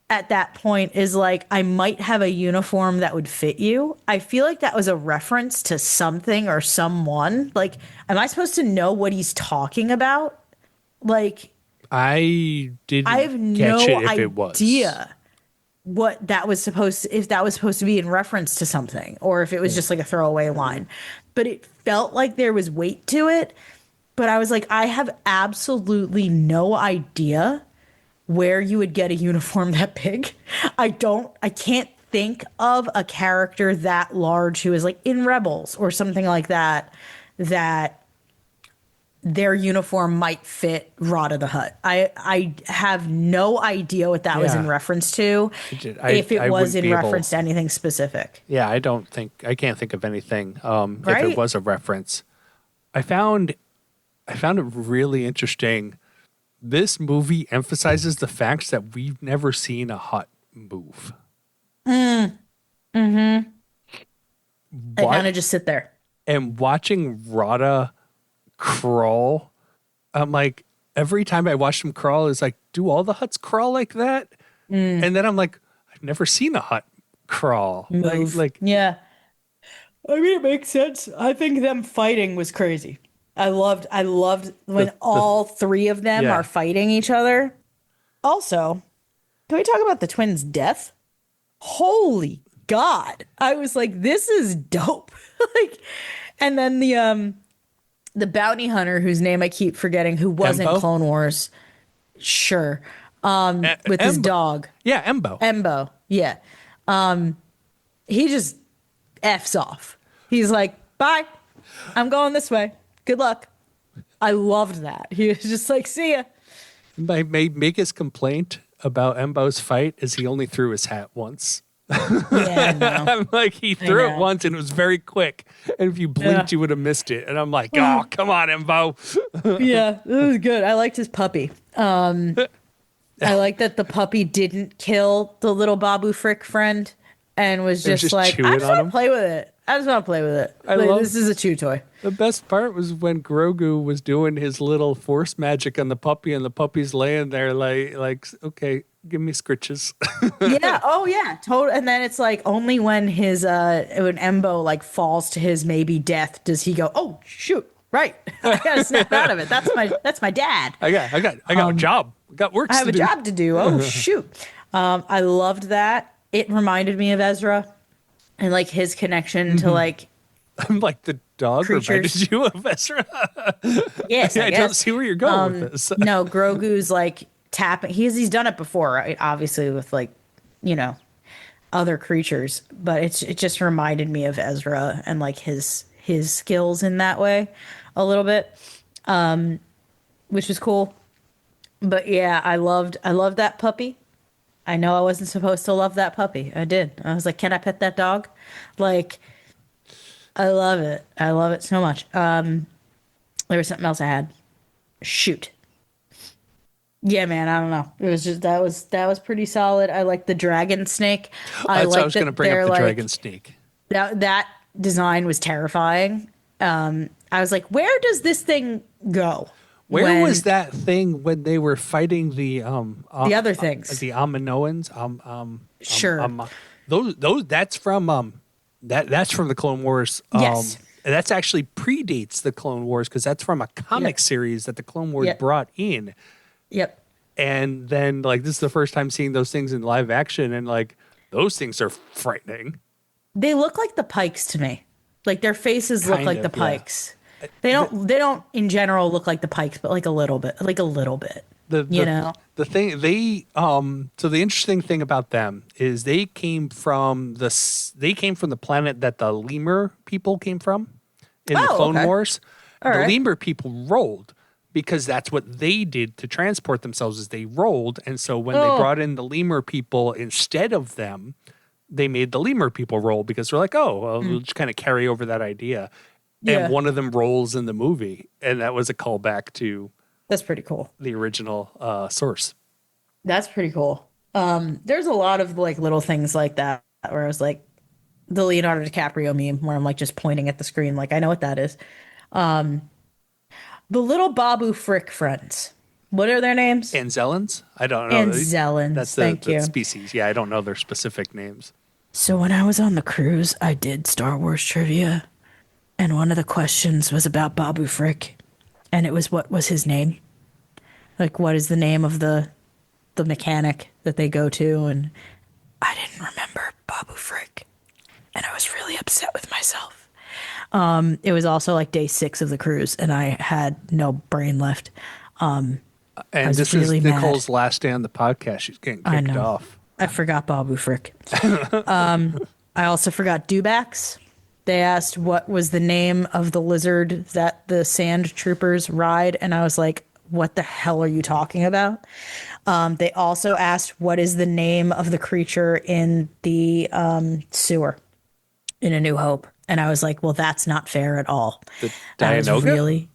at that point is like, I might have a uniform that would fit you, I feel like that was a reference to something or someone. Like, am I supposed to know what he's talking about? Like, I have no idea what that was supposed to, if that was supposed to be in reference to something, or if it was just like a throwaway line. But it felt like there was weight to it. But I was like, I have absolutely no idea where you would get a uniform that big. I can't think of a character that large who is like in Rebels or something like that, that their uniform might fit Rada the Hutt. I have no idea what that was in reference to, if it was in reference to anything specific. Yeah, I can't think of anything if it was a reference. I found it really interesting. This movie emphasizes the facts that we've never seen a Hutt move. I kind of just sit there. And watching Rada crawl, I'm like, every time I watch him crawl, it's like, do all the Hutts crawl like that? And then I'm like, I've never seen a Hutt crawl. Like, yeah. I mean, it makes sense. I think them fighting was crazy. I loved when all three of them are fighting each other. Also, can we talk about the twins' death? Holy God. I was like, this is dope. And then the bounty hunter, whose name I keep forgetting, who was in Clone Wars. Sure. With his dog. Yeah, Embo. Yeah. He just F's off. He's like, bye. I'm going this way. Good luck. I loved that. He was just like, see ya. My biggest complaint about Embo's fight is he only threw his hat once. Yeah, no. I'm like, he threw it once and it was very quick. And if you blinked, you would have missed it. And I'm like, oh, come on, Embo. Yeah, it was good. I liked his puppy. I like that the puppy didn't kill the little Babu Frick friend and was just like, I just want to play with it. This is a chew toy. The best part was when Grogu was doing his little force magic on the puppy, and the puppy's laying there like okay, give me scritches. Yeah. Oh yeah. Total. And then it's like only when when Embo like falls to his maybe death does he go, oh shoot, right, I gotta snap out of it. That's my dad. I got a job. I got work. I have a job to do. Oh shoot. I loved that. it reminded me of Ezra and like his connection to like I'm like the dog creatures. reminded you of Ezra. Yes, I I guess. don't see where you're going with this. No, Grogu's like tapping. He's done it before, right? Obviously with like, you know, other creatures, but it just reminded me of Ezra and like his skills in that way a little bit, which was cool. But yeah, I loved that puppy. I know I wasn't supposed to love that puppy. I did. I was like, can I pet that dog? Like, I love it. I love it so much. There was something else I had. Shoot. Yeah, man, I don't know. It was just that was pretty solid. I like the dragon snake. That's why I was going to bring up the dragon snake. That design was terrifying. I was like, where does this thing go? Where was that thing when they were fighting the other things? The Aminoans? Sure. Those that's from that's from the Clone Wars. Yes. And that's actually predates the Clone Wars because that's from a comic series that the Clone Wars brought in. Yep. And then like this is the first time seeing those things in live action, and like those things are frightening. They look like the Pikes to me. Like their faces look like the Pikes. They don't in general look like the Pikes, but like a little bit. The thing they so the interesting thing about them is they came from the planet that the lemur people came from in the Clone Wars. The lemur people rolled because that's what they did to transport themselves is they rolled, and so when they brought in the lemur people instead of them, they made the lemur people roll because they're like, we'll just kind of carry over that idea. Yeah. And one of them rolls in the movie, and that was a callback to that's pretty cool. The original source. That's pretty cool. There's a lot of like little things like that where I was like the Leonardo DiCaprio meme where I'm like just pointing at the screen like I know what that is. The little Babu Frick friends. What are their names? Anzellans? I don't know. Anzellans. That's the species. Yeah, I don't know their specific names. So when I was on the cruise, I did Star Wars trivia. And one of the questions was about Babu Frick. And it was, what was his name? Like, what is the name of the mechanic that they go to? And I didn't remember Babu Frick. And I was really upset with myself. It was also like day 6 of the cruise, and I had no brain left. And this really is Nicole's last day on the podcast. She's getting kicked off. I forgot Babu Frick. I also forgot Dewbacks. They asked what was the name of the lizard that the sand troopers ride, and I was like, what the hell are you talking about? They also asked what is the name of the creature in the sewer in A New Hope, and I was like, well, that's not fair at all. The Dianoga?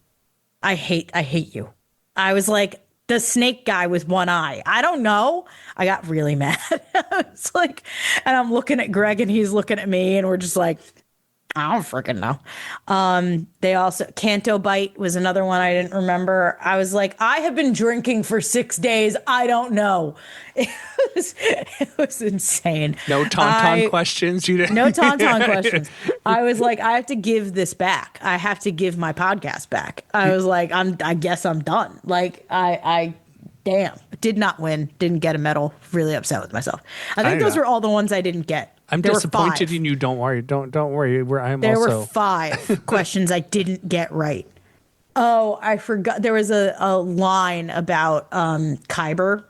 I hate you. I was like, the snake guy with one eye. I don't know. I got really mad. It's like, and I'm looking at Greg and he's looking at me and we're just like, I don't freaking know. They also, Canto Bite was another one I didn't remember. I was like, I have been drinking for 6 days. I don't know. It was insane. No tauntaun questions. You didn't. No tauntaun questions. I was like, I have to give this back. I have to give my podcast back. I was like, I guess I'm done. Like I damn, did not win. Didn't get a medal. Really upset with myself. I think those were all the ones I didn't get. I'm disappointed in you. Don't worry. Don't worry. There were 5 questions I didn't get right. Oh, I forgot. There was a line about Kyber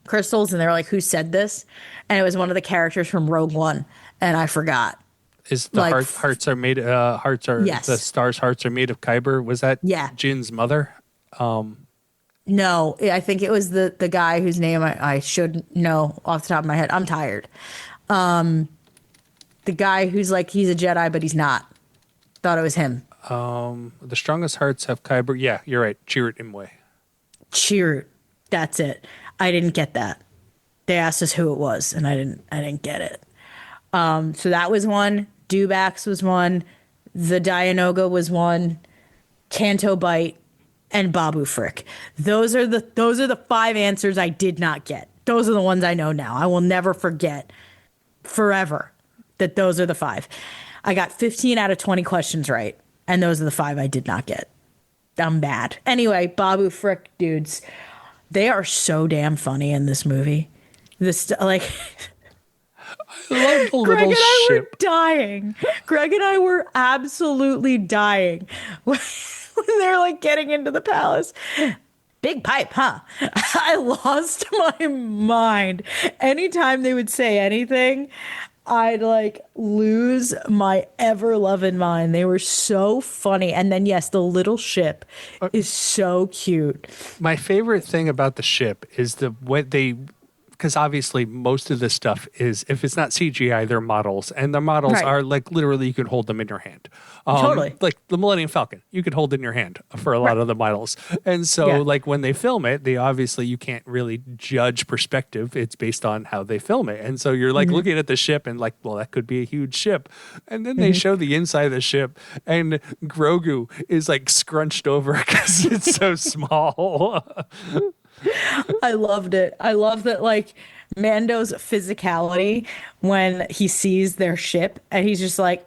crystals, and they were like, "Who said this?" And it was one of the characters from Rogue One, and I forgot. Is the hearts are made? Yes. The stars' hearts are made of Kyber. Was that Jin's mother? No, I think it was the guy whose name I should know off the top of my head. I'm tired. The guy who's like, he's a Jedi, but he's not. Thought it was him. The strongest hearts have Kyber. Yeah, you're right. Chirrut Imwe. Chirrut. That's it. I didn't get that. They asked us who it was, and I didn't get it. So that was one. Dewbacks was one. The Dianoga was one. Canto Bite and Babu Frick. Those are the 5 answers I did not get. Those are the ones I know now. I will never forget forever that those are the 5. I got 15 out of 20 questions right, and those are the 5 I did not get. I'm bad. Anyway, Babu Frick dudes, they are so damn funny in this movie. love the Greg little and I ship. were dying. Greg and I were absolutely dying when they're like getting into the palace. Big pipe, huh? I lost my mind. Anytime they would say anything, I'd like lose my ever loving mind. They were so funny. And then, yes, the little ship is so cute. My favorite thing about the ship is the way they, because obviously most of this stuff is, if it's not CGI, they're models, and the models Right. are like literally you can hold them in your hand. Totally. Like the Millennium Falcon, you could hold in your hand for a lot of the models. And so, Yeah. like when they film it, they obviously you can't really judge perspective. It's based on how they film it, and so you're like looking at the ship and like, well, that could be a huge ship. And then they show the inside of the ship, and Grogu is like scrunched over because it's so small. I loved it. I love that, like, Mando's physicality when he sees their ship and he's just like,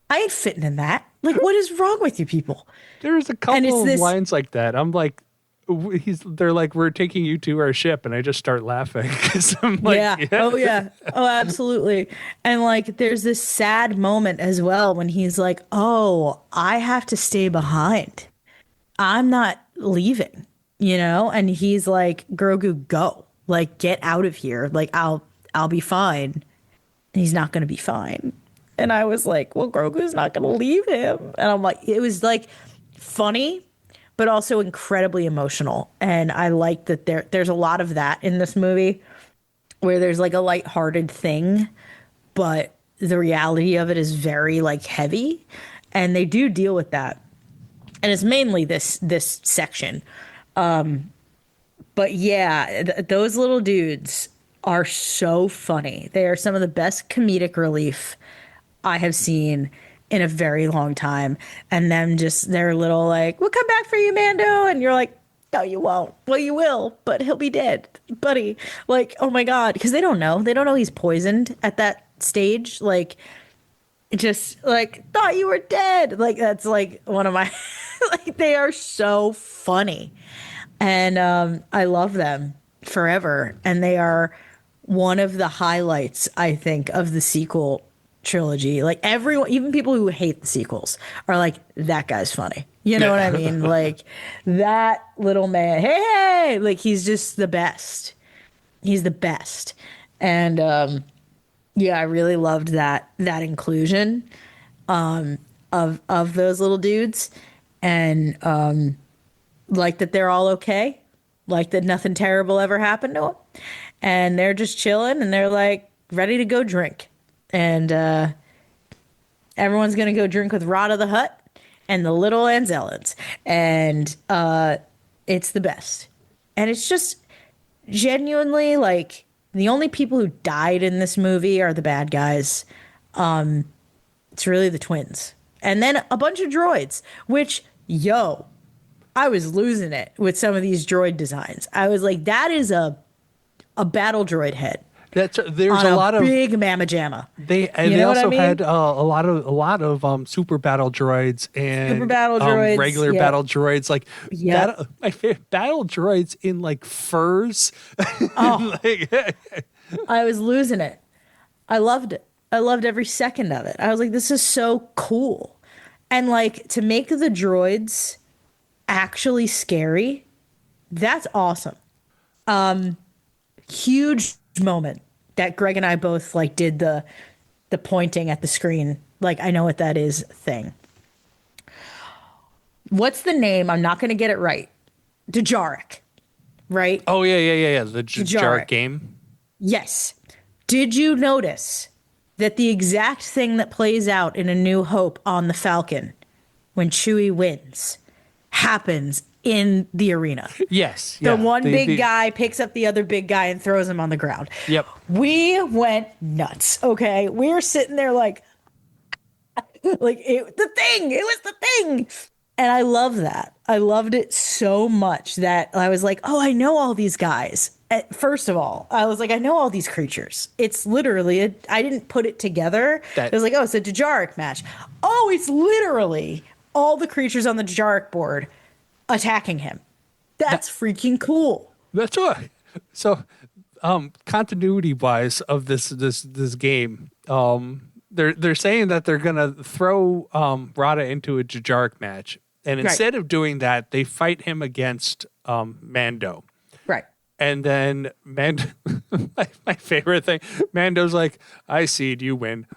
I ain't fitting in that. Like, what is wrong with you people? There's a it's couple of this- lines like that. I'm like, they're like, we're taking you to our ship, and I just start laughing because I'm like, yeah. Oh, yeah. Oh, absolutely. And like, there's this sad moment as well when he's like, oh, I have to stay behind. I'm not leaving, you know? And he's like, Grogu, go. Like, get out of here. Like, I'll be fine. And he's not going to be fine. And I was like, well, Grogu's not going to leave him. And I'm like, it was like funny, but also incredibly emotional. And I like that there's a lot of that in this movie where there's like a lighthearted thing, but the reality of it is very like heavy. And they do deal with that. And it's mainly this section. But yeah, those little dudes are so funny. They are some of the best comedic relief I have seen in a very long time. And them just, they're little like, we'll come back for you, Mando. And you're like, no, you won't. Well, you will, but he'll be dead, buddy. Like, oh my God. Because they don't know. They don't know he's poisoned at that stage. Like, just like, thought you were dead. Like, that's like one of my, like, they are so funny. And I love them forever. And they are one of the highlights, I think, of the sequel trilogy. Like everyone, even people who hate the sequels are like, that guy's funny. You know what I mean? Like that little man, hey, like he's just the best. He's the best. And yeah, I really loved that inclusion of those little dudes. And like that they're all okay. Like that nothing terrible ever happened to them. And they're just chilling and they're like ready to go drink. And everyone's going to go drink with Rada the Hutt and the little Anzellans. And it's the best. And it's just genuinely like the only people who died in this movie are the bad guys. It's really the twins. And then a bunch of droids, which, I was losing it with some of these droid designs. I was like, that is a battle droid head. there's on a lot of big mamma jamma. They You know what I also mean? had a lot of super battle droids and Super battle droids, regular yep. battle droids, like Yep. my favorite battle droids in like furs. Oh. Like, I was losing it. I loved it. I loved every second of it. I was like, this is so cool. And like to make the droids actually scary, that's awesome. Huge moment that Greg and I both like did the pointing at the screen, like I know what that is thing. What's the name? I'm not going to get it right. Djarik, right? oh yeah. The Djarik. Jar game. Yes. Did you notice that the exact thing that plays out in A New Hope on the Falcon when Chewie wins happens in the arena? Yes. The yeah. one big guy picks up the other big guy and throws him on the ground. Yep. We went nuts. Okay. We were sitting there like it was the thing. And I love that. I loved it so much that I was like, oh, I know all these guys. First of all, I was like, I know all these creatures. It's literally, I didn't put it together. That- I was like, oh, it's a Djarik match. Oh, it's literally all the creatures on the Djarik board attacking him. That's freaking cool. That's right. So continuity wise of this game, they're saying that they're gonna throw Rada into a Jajaric match, and instead of doing that, they fight him against Mando. Right. And then Mando, my favorite thing, Mando's like, "I seed, you win."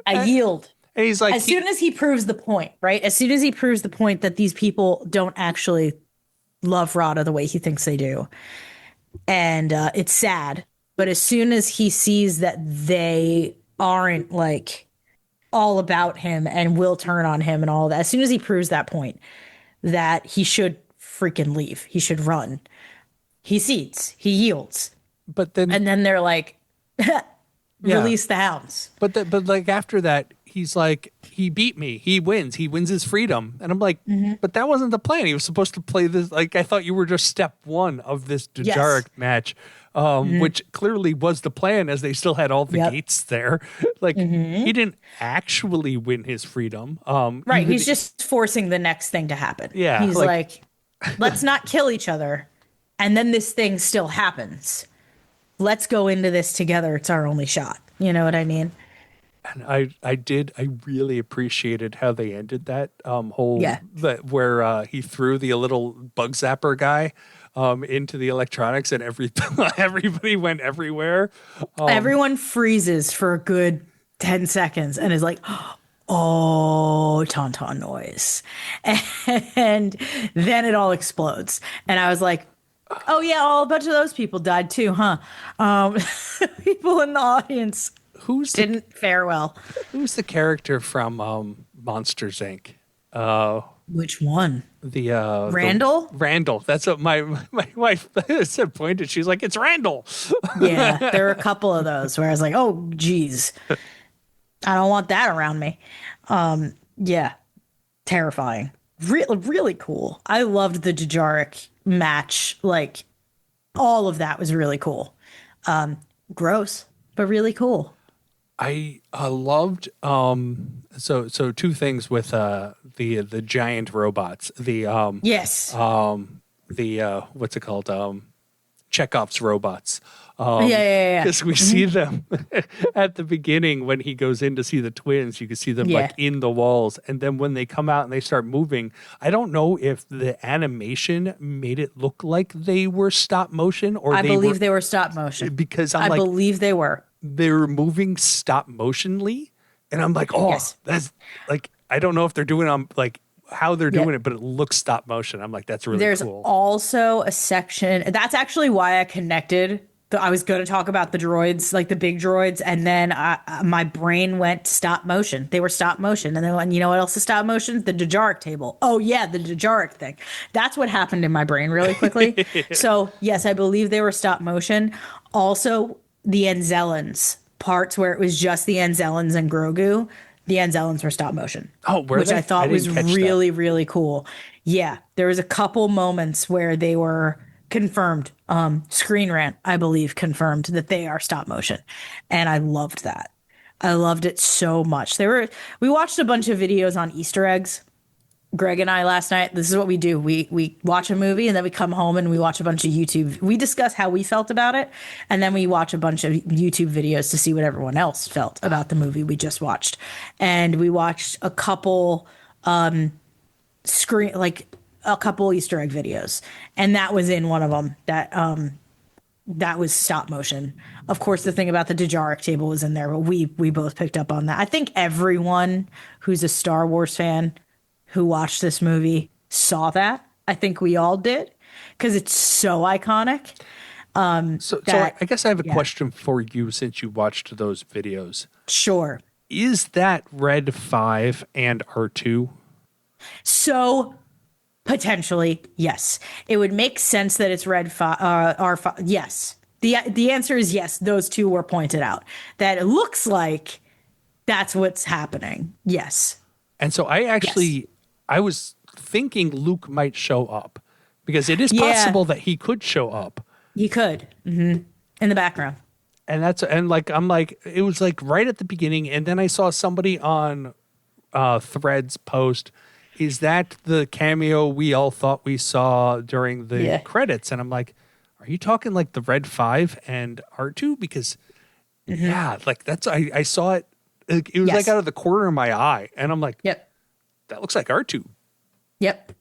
I yield. And he's like, As soon as he proves the point, right? As soon as he proves the point that these people don't actually love Rada the way he thinks they do. And it's sad. But as soon as he sees that they aren't like all about him and will turn on him and all that, as soon as he proves that point, that he should freaking leave. He should run. He cedes. He yields. And then they're like, release the hounds. But like after that, he's like, he beat me. He wins. He wins his freedom. And I'm like, but that wasn't the plan. He was supposed to play this. Like, I thought you were just step one of this Jajaric match, which clearly was the plan, as they still had all the gates there. Like, he didn't actually win his freedom. Right. He's just forcing the next thing to happen. Yeah. He's like, let's not kill each other. And then this thing still happens. Let's go into this together. It's our only shot. You know what I mean? And I really appreciated how they ended that where he threw the little bug zapper guy into the electronics, and everybody went everywhere. Everyone freezes for a good 10 seconds and is like, oh, tauntaun noise. And then it all explodes. And I was like, oh yeah, a bunch of those people died too, huh? People in the audience didn't fare well. Who's the character from Monsters Inc.? Which one? The Randall? Randall. That's what my wife said. Pointed. She's like, it's Randall. Yeah, there were a couple of those where I was like, oh, geez, I don't want that around me. Yeah, terrifying. Really cool. I loved the Jajaric match. Like, all of that was really cool. Gross, but really cool. I loved so two things with the giant robots. The yes. The what's it called? Chekhov's robots. Yeah. Because we see them at the beginning when he goes in to see the twins. You can see them like in the walls, and then when they come out and they start moving, I don't know if the animation made it look like they were stop motion or I believe they were stop motion, because I believe they were. They're moving stop motionly, and I'm like, oh, that's like, I don't know if they're doing on like how they're doing it, but it looks stop motion. I'm like, that's really There's cool. also a section that's actually why I connected. I was going to talk about the droids, like the big droids, and then my brain went stop motion. They were stop motion, and then went, you know what else is stop motion? The Jajaric table. Oh yeah, the Jajaric thing. That's what happened in my brain really quickly. So yes, I believe they were stop motion. Also, the Anzellans parts where it was just the Anzellans and Grogu. The Anzellans were stop motion. Oh, which I thought was really cool. Yeah, there was a couple moments where they were confirmed. Screen Rant, I believe, confirmed that they are stop motion, and I loved that. I loved it so much. We watched a bunch of videos on Easter eggs. Greg and I last night. This is what we do. We watch a movie and then we come home and we watch a bunch of YouTube. We discuss how we felt about it, and then we watch a bunch of YouTube videos to see what everyone else felt about the movie we just watched. And we watched a couple a couple Easter egg videos, and that was in one of them. That was stop motion. Of course, the thing about the Jajaric table was in there, but we both picked up on that. I think everyone who's a Star Wars fan who watched this movie saw that. I think we all did, because it's so iconic. So I guess I have a question for you, since you watched those videos. Sure. Is that Red 5 and R2? So potentially, yes. It would make sense that it's Red 5, R5. Yes. The answer is yes. Those two were pointed out. That it looks like that's what's happening. Yes. And so I was thinking Luke might show up, because it is possible that he could show up. He could, in the background. And I'm like, it was like right at the beginning, and then I saw somebody on Threads post, is that the cameo we all thought we saw during the credits? And I'm like, are you talking like the Red 5 and R2? Because yeah, like that's, I saw it. It was like out of the corner of my eye. And I'm like, Yep. that looks like R2. Yep.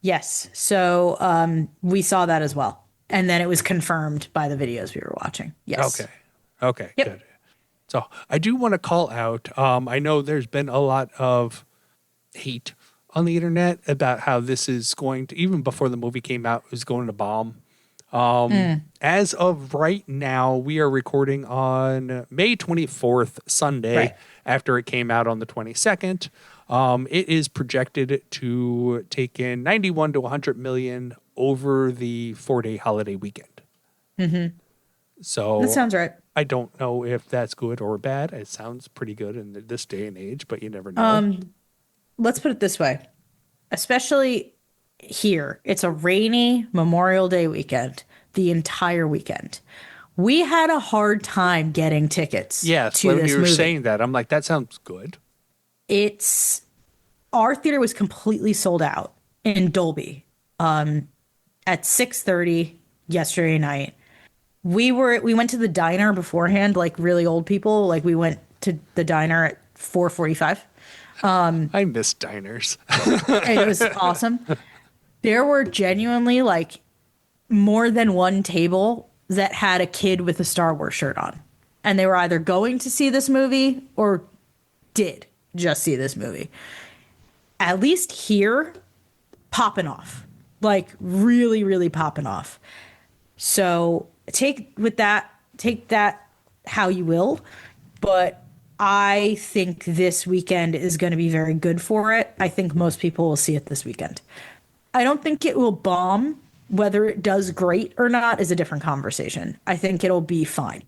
Yes. So we saw that as well. And then it was confirmed by the videos we were watching. Yes. Okay. Yep. Good. So I do want to call out. I know there's been a lot of hate on the internet about how this is going to, even before the movie came out, it was going to bomb. As of right now, we are recording on May 24th, Sunday, after it came out on the 22nd. It is projected to take in 91 to 100 million over the 4-day holiday weekend. So That sounds right. I don't know if that's good or bad. It sounds pretty good in this day and age, but you never know. Let's put it this way. Especially here, it's a rainy Memorial Day weekend, the entire weekend. We had a hard time getting tickets Yes, to when this you were movie. saying that, I'm like, that sounds good. Our theater was completely sold out in Dolby at 6:30 yesterday night. We went to the diner beforehand, like really old people. Like we went to the diner at 4:45. I miss diners. And it was awesome. There were genuinely like more than one table that had a kid with a Star Wars shirt on. And they were either going to see this movie or did just see this movie. At least here, popping off. Like really, really popping off. So take that how you will. But I think this weekend is going to be very good for it. I think most people will see it this weekend. I don't think it will bomb. Whether it does great or not is a different conversation. I think it'll be fine.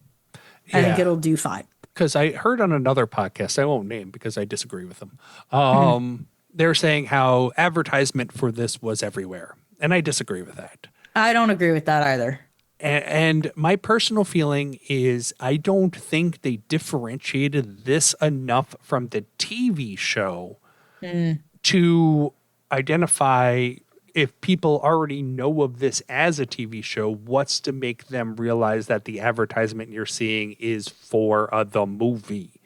I think it'll do fine. Because I heard on another podcast, I won't name because I disagree with them. They're saying how advertisement for this was everywhere. And I disagree with that. I don't agree with that either. And my personal feeling is I don't think they differentiated this enough from the TV show to identify if people already know of this as a TV show, what's to make them realize that the advertisement you're seeing is for the movie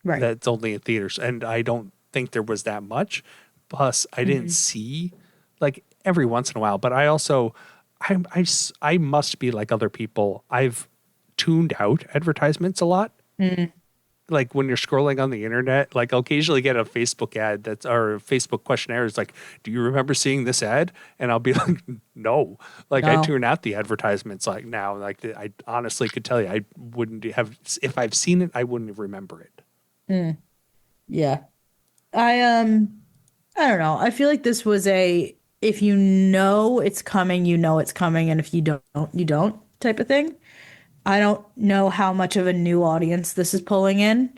that's only in theaters. And I don't think there was that much. Plus, I didn't see like every once in a while, but I also, I must be like other people. I've tuned out advertisements a lot. Like when you're scrolling on the internet, like I'll occasionally get a Facebook ad or a Facebook questionnaire is like, do you remember seeing this ad? And I'll be like, no. Like I tune out the advertisements like now. Like I honestly could tell you, I wouldn't have, if I've seen it, I wouldn't remember it. Yeah. I don't know. I feel like this was if you know it's coming, you know it's coming. And if you don't, you don't type of thing. I don't know how much of a new audience this is pulling in,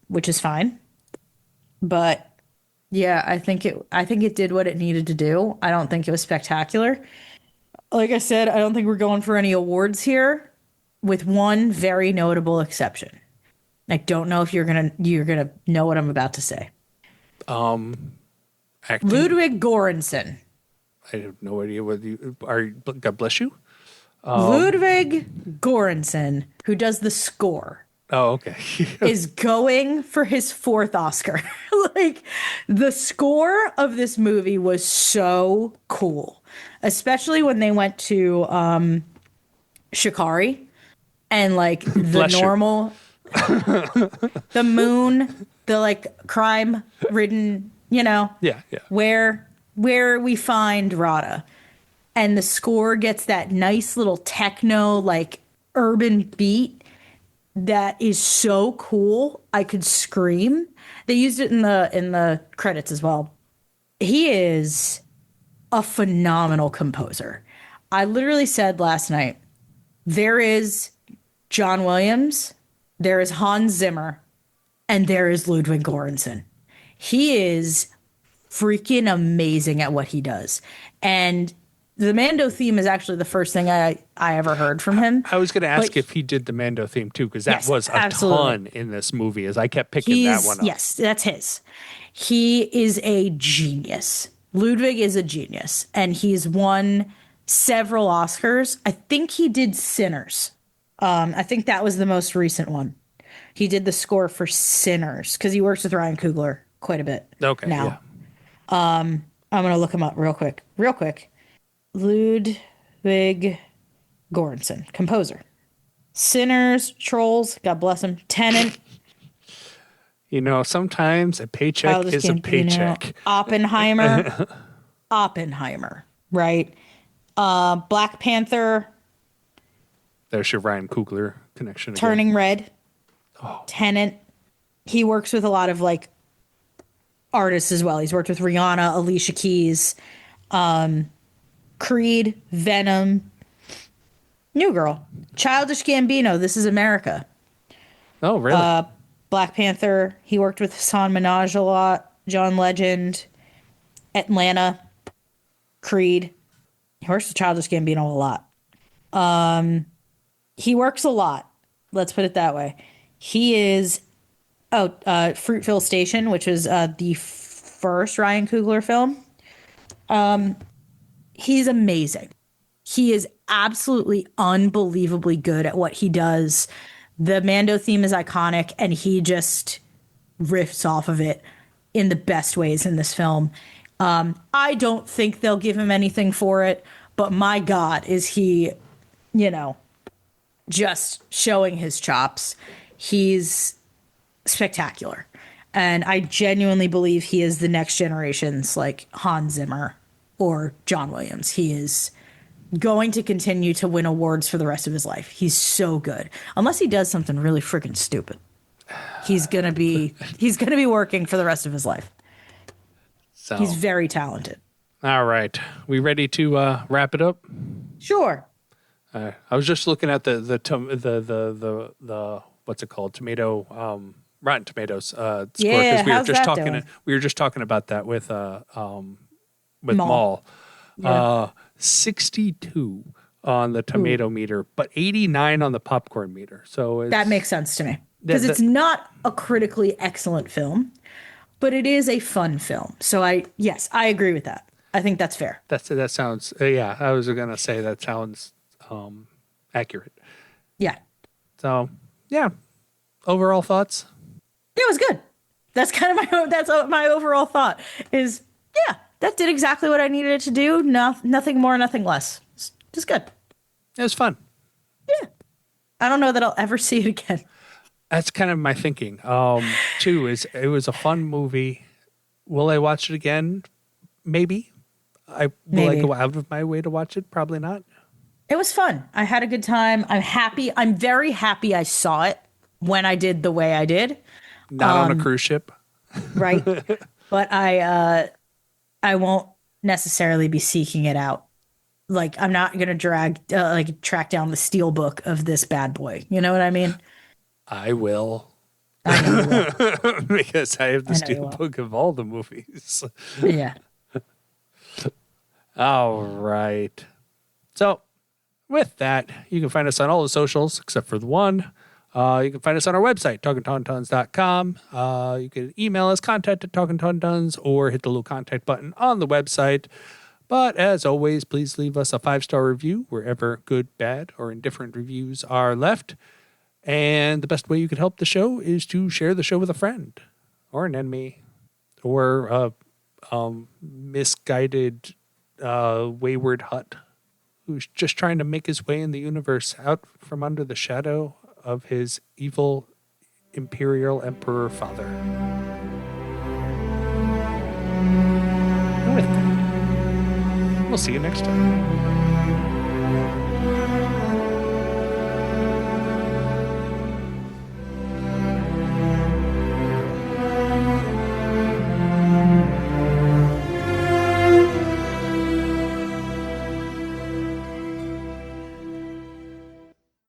which is fine. But yeah, I think it did what it needed to do. I don't think it was spectacular. Like I said, I don't think we're going for any awards here, with one very notable exception. I don't know if you're gonna know what I'm about to say. Acting. Ludwig Göransson. I have no idea whether you are. God bless you. Ludwig Göransson, who does the score, Oh, okay. is going for his 4th Oscar. Like, the score of this movie was so cool, especially when they went to Shikari and like the Bless you. normal, the moon, the like crime-ridden, Yeah. where we find Rada. And the score gets that nice little techno, like urban beat that is so cool. I could scream. They used it in the credits as well. He is a phenomenal composer. I literally said last night, there is John Williams, there is Hans Zimmer, and there is Ludwig Göransson. He is freaking amazing at what he does. And the Mando theme is actually the first thing I ever heard from him. I was going to ask But if he did the Mando theme too, because that Yes, was a absolutely. ton in this movie. As I kept picking that one up. Yes, that's his. He is a genius. Ludwig is a genius, and he's won several Oscars. I think he did Sinners. I think that was the most recent one. He did the score for Sinners because he works with Ryan Coogler quite a bit. Okay. Now, Yeah. I'm gonna look him up real quick. Ludwig Göransson, composer. Sinners, Trolls, God bless him. Tenant, You know, sometimes a paycheck Childish is a Gambino, paycheck. Oppenheimer, right? Black Panther, There's your Ryan Coogler connection again. Turning Red, Tenant. He works with a lot of like artists as well. He's worked with Rihanna, Alicia Keys, Creed, Venom, New Girl, Childish Gambino, This Is America. Oh, really? Black Panther. He worked with Hassan Minaj a lot, John Legend, Atlanta, Creed. He works with Childish Gambino a lot. He works a lot. Let's put it that way. He is Fruitville Station, which is the first Ryan Coogler film. He's amazing. He is absolutely unbelievably good at what he does. The Mando theme is iconic, and he just riffs off of it in the best ways in this film. I don't think they'll give him anything for it, but my God, is he, just showing his chops. He's spectacular. And I genuinely believe he is the next generation's like Hans Zimmer or John Williams. He is going to continue to win awards for the rest of his life. He's so good. Unless he does something really freaking stupid. He's gonna be working for the rest of his life. So He's very talented. all right. We ready to wrap it up? Sure. I was just looking at the what's it called? Rotten Tomatoes score, Yeah, because how's that doing? we were just talking about that with Maul. Maul. 62 on the tomato meter, but 89 on the popcorn meter. So That makes sense to me. Because it's not a critically excellent film, but it is a fun film. So I agree with that. I think that's fair. that sounds I was gonna say that sounds accurate. Yeah. So yeah, overall thoughts. It was good. That's kind of my overall thought is, that did exactly what I needed it to do. No, nothing more, nothing less. It's just good. It was fun. Yeah. I don't know that I'll ever see it again. That's kind of my thinking. Too, is it was a fun movie. Will I watch it again? Maybe. Will I go out of my way to watch it? Probably not. It was fun. I had a good time. I'm happy. I'm very happy I saw it when I did the way I did. Not on a cruise ship. Right. But I won't necessarily be seeking it out. Like, I'm not going to track down the steel book of this bad boy. You know what I mean? I will. I know you will. Because I have the I know you steel will. book of all the movies. Yeah. All right. So with that, you can find us on all the socials except for the one. You can find us on our website, talkintauntauns.com. You can email us, contact@talkintauntauns, or hit the little contact button on the website. But as always, please leave us a 5-star review wherever good, bad, or indifferent reviews are left. And the best way you can help the show is to share the show with a friend or an enemy or a misguided, wayward hut who's just trying to make his way in the universe out from under the shadow of his evil imperial emperor father. And with that, we'll see you next time.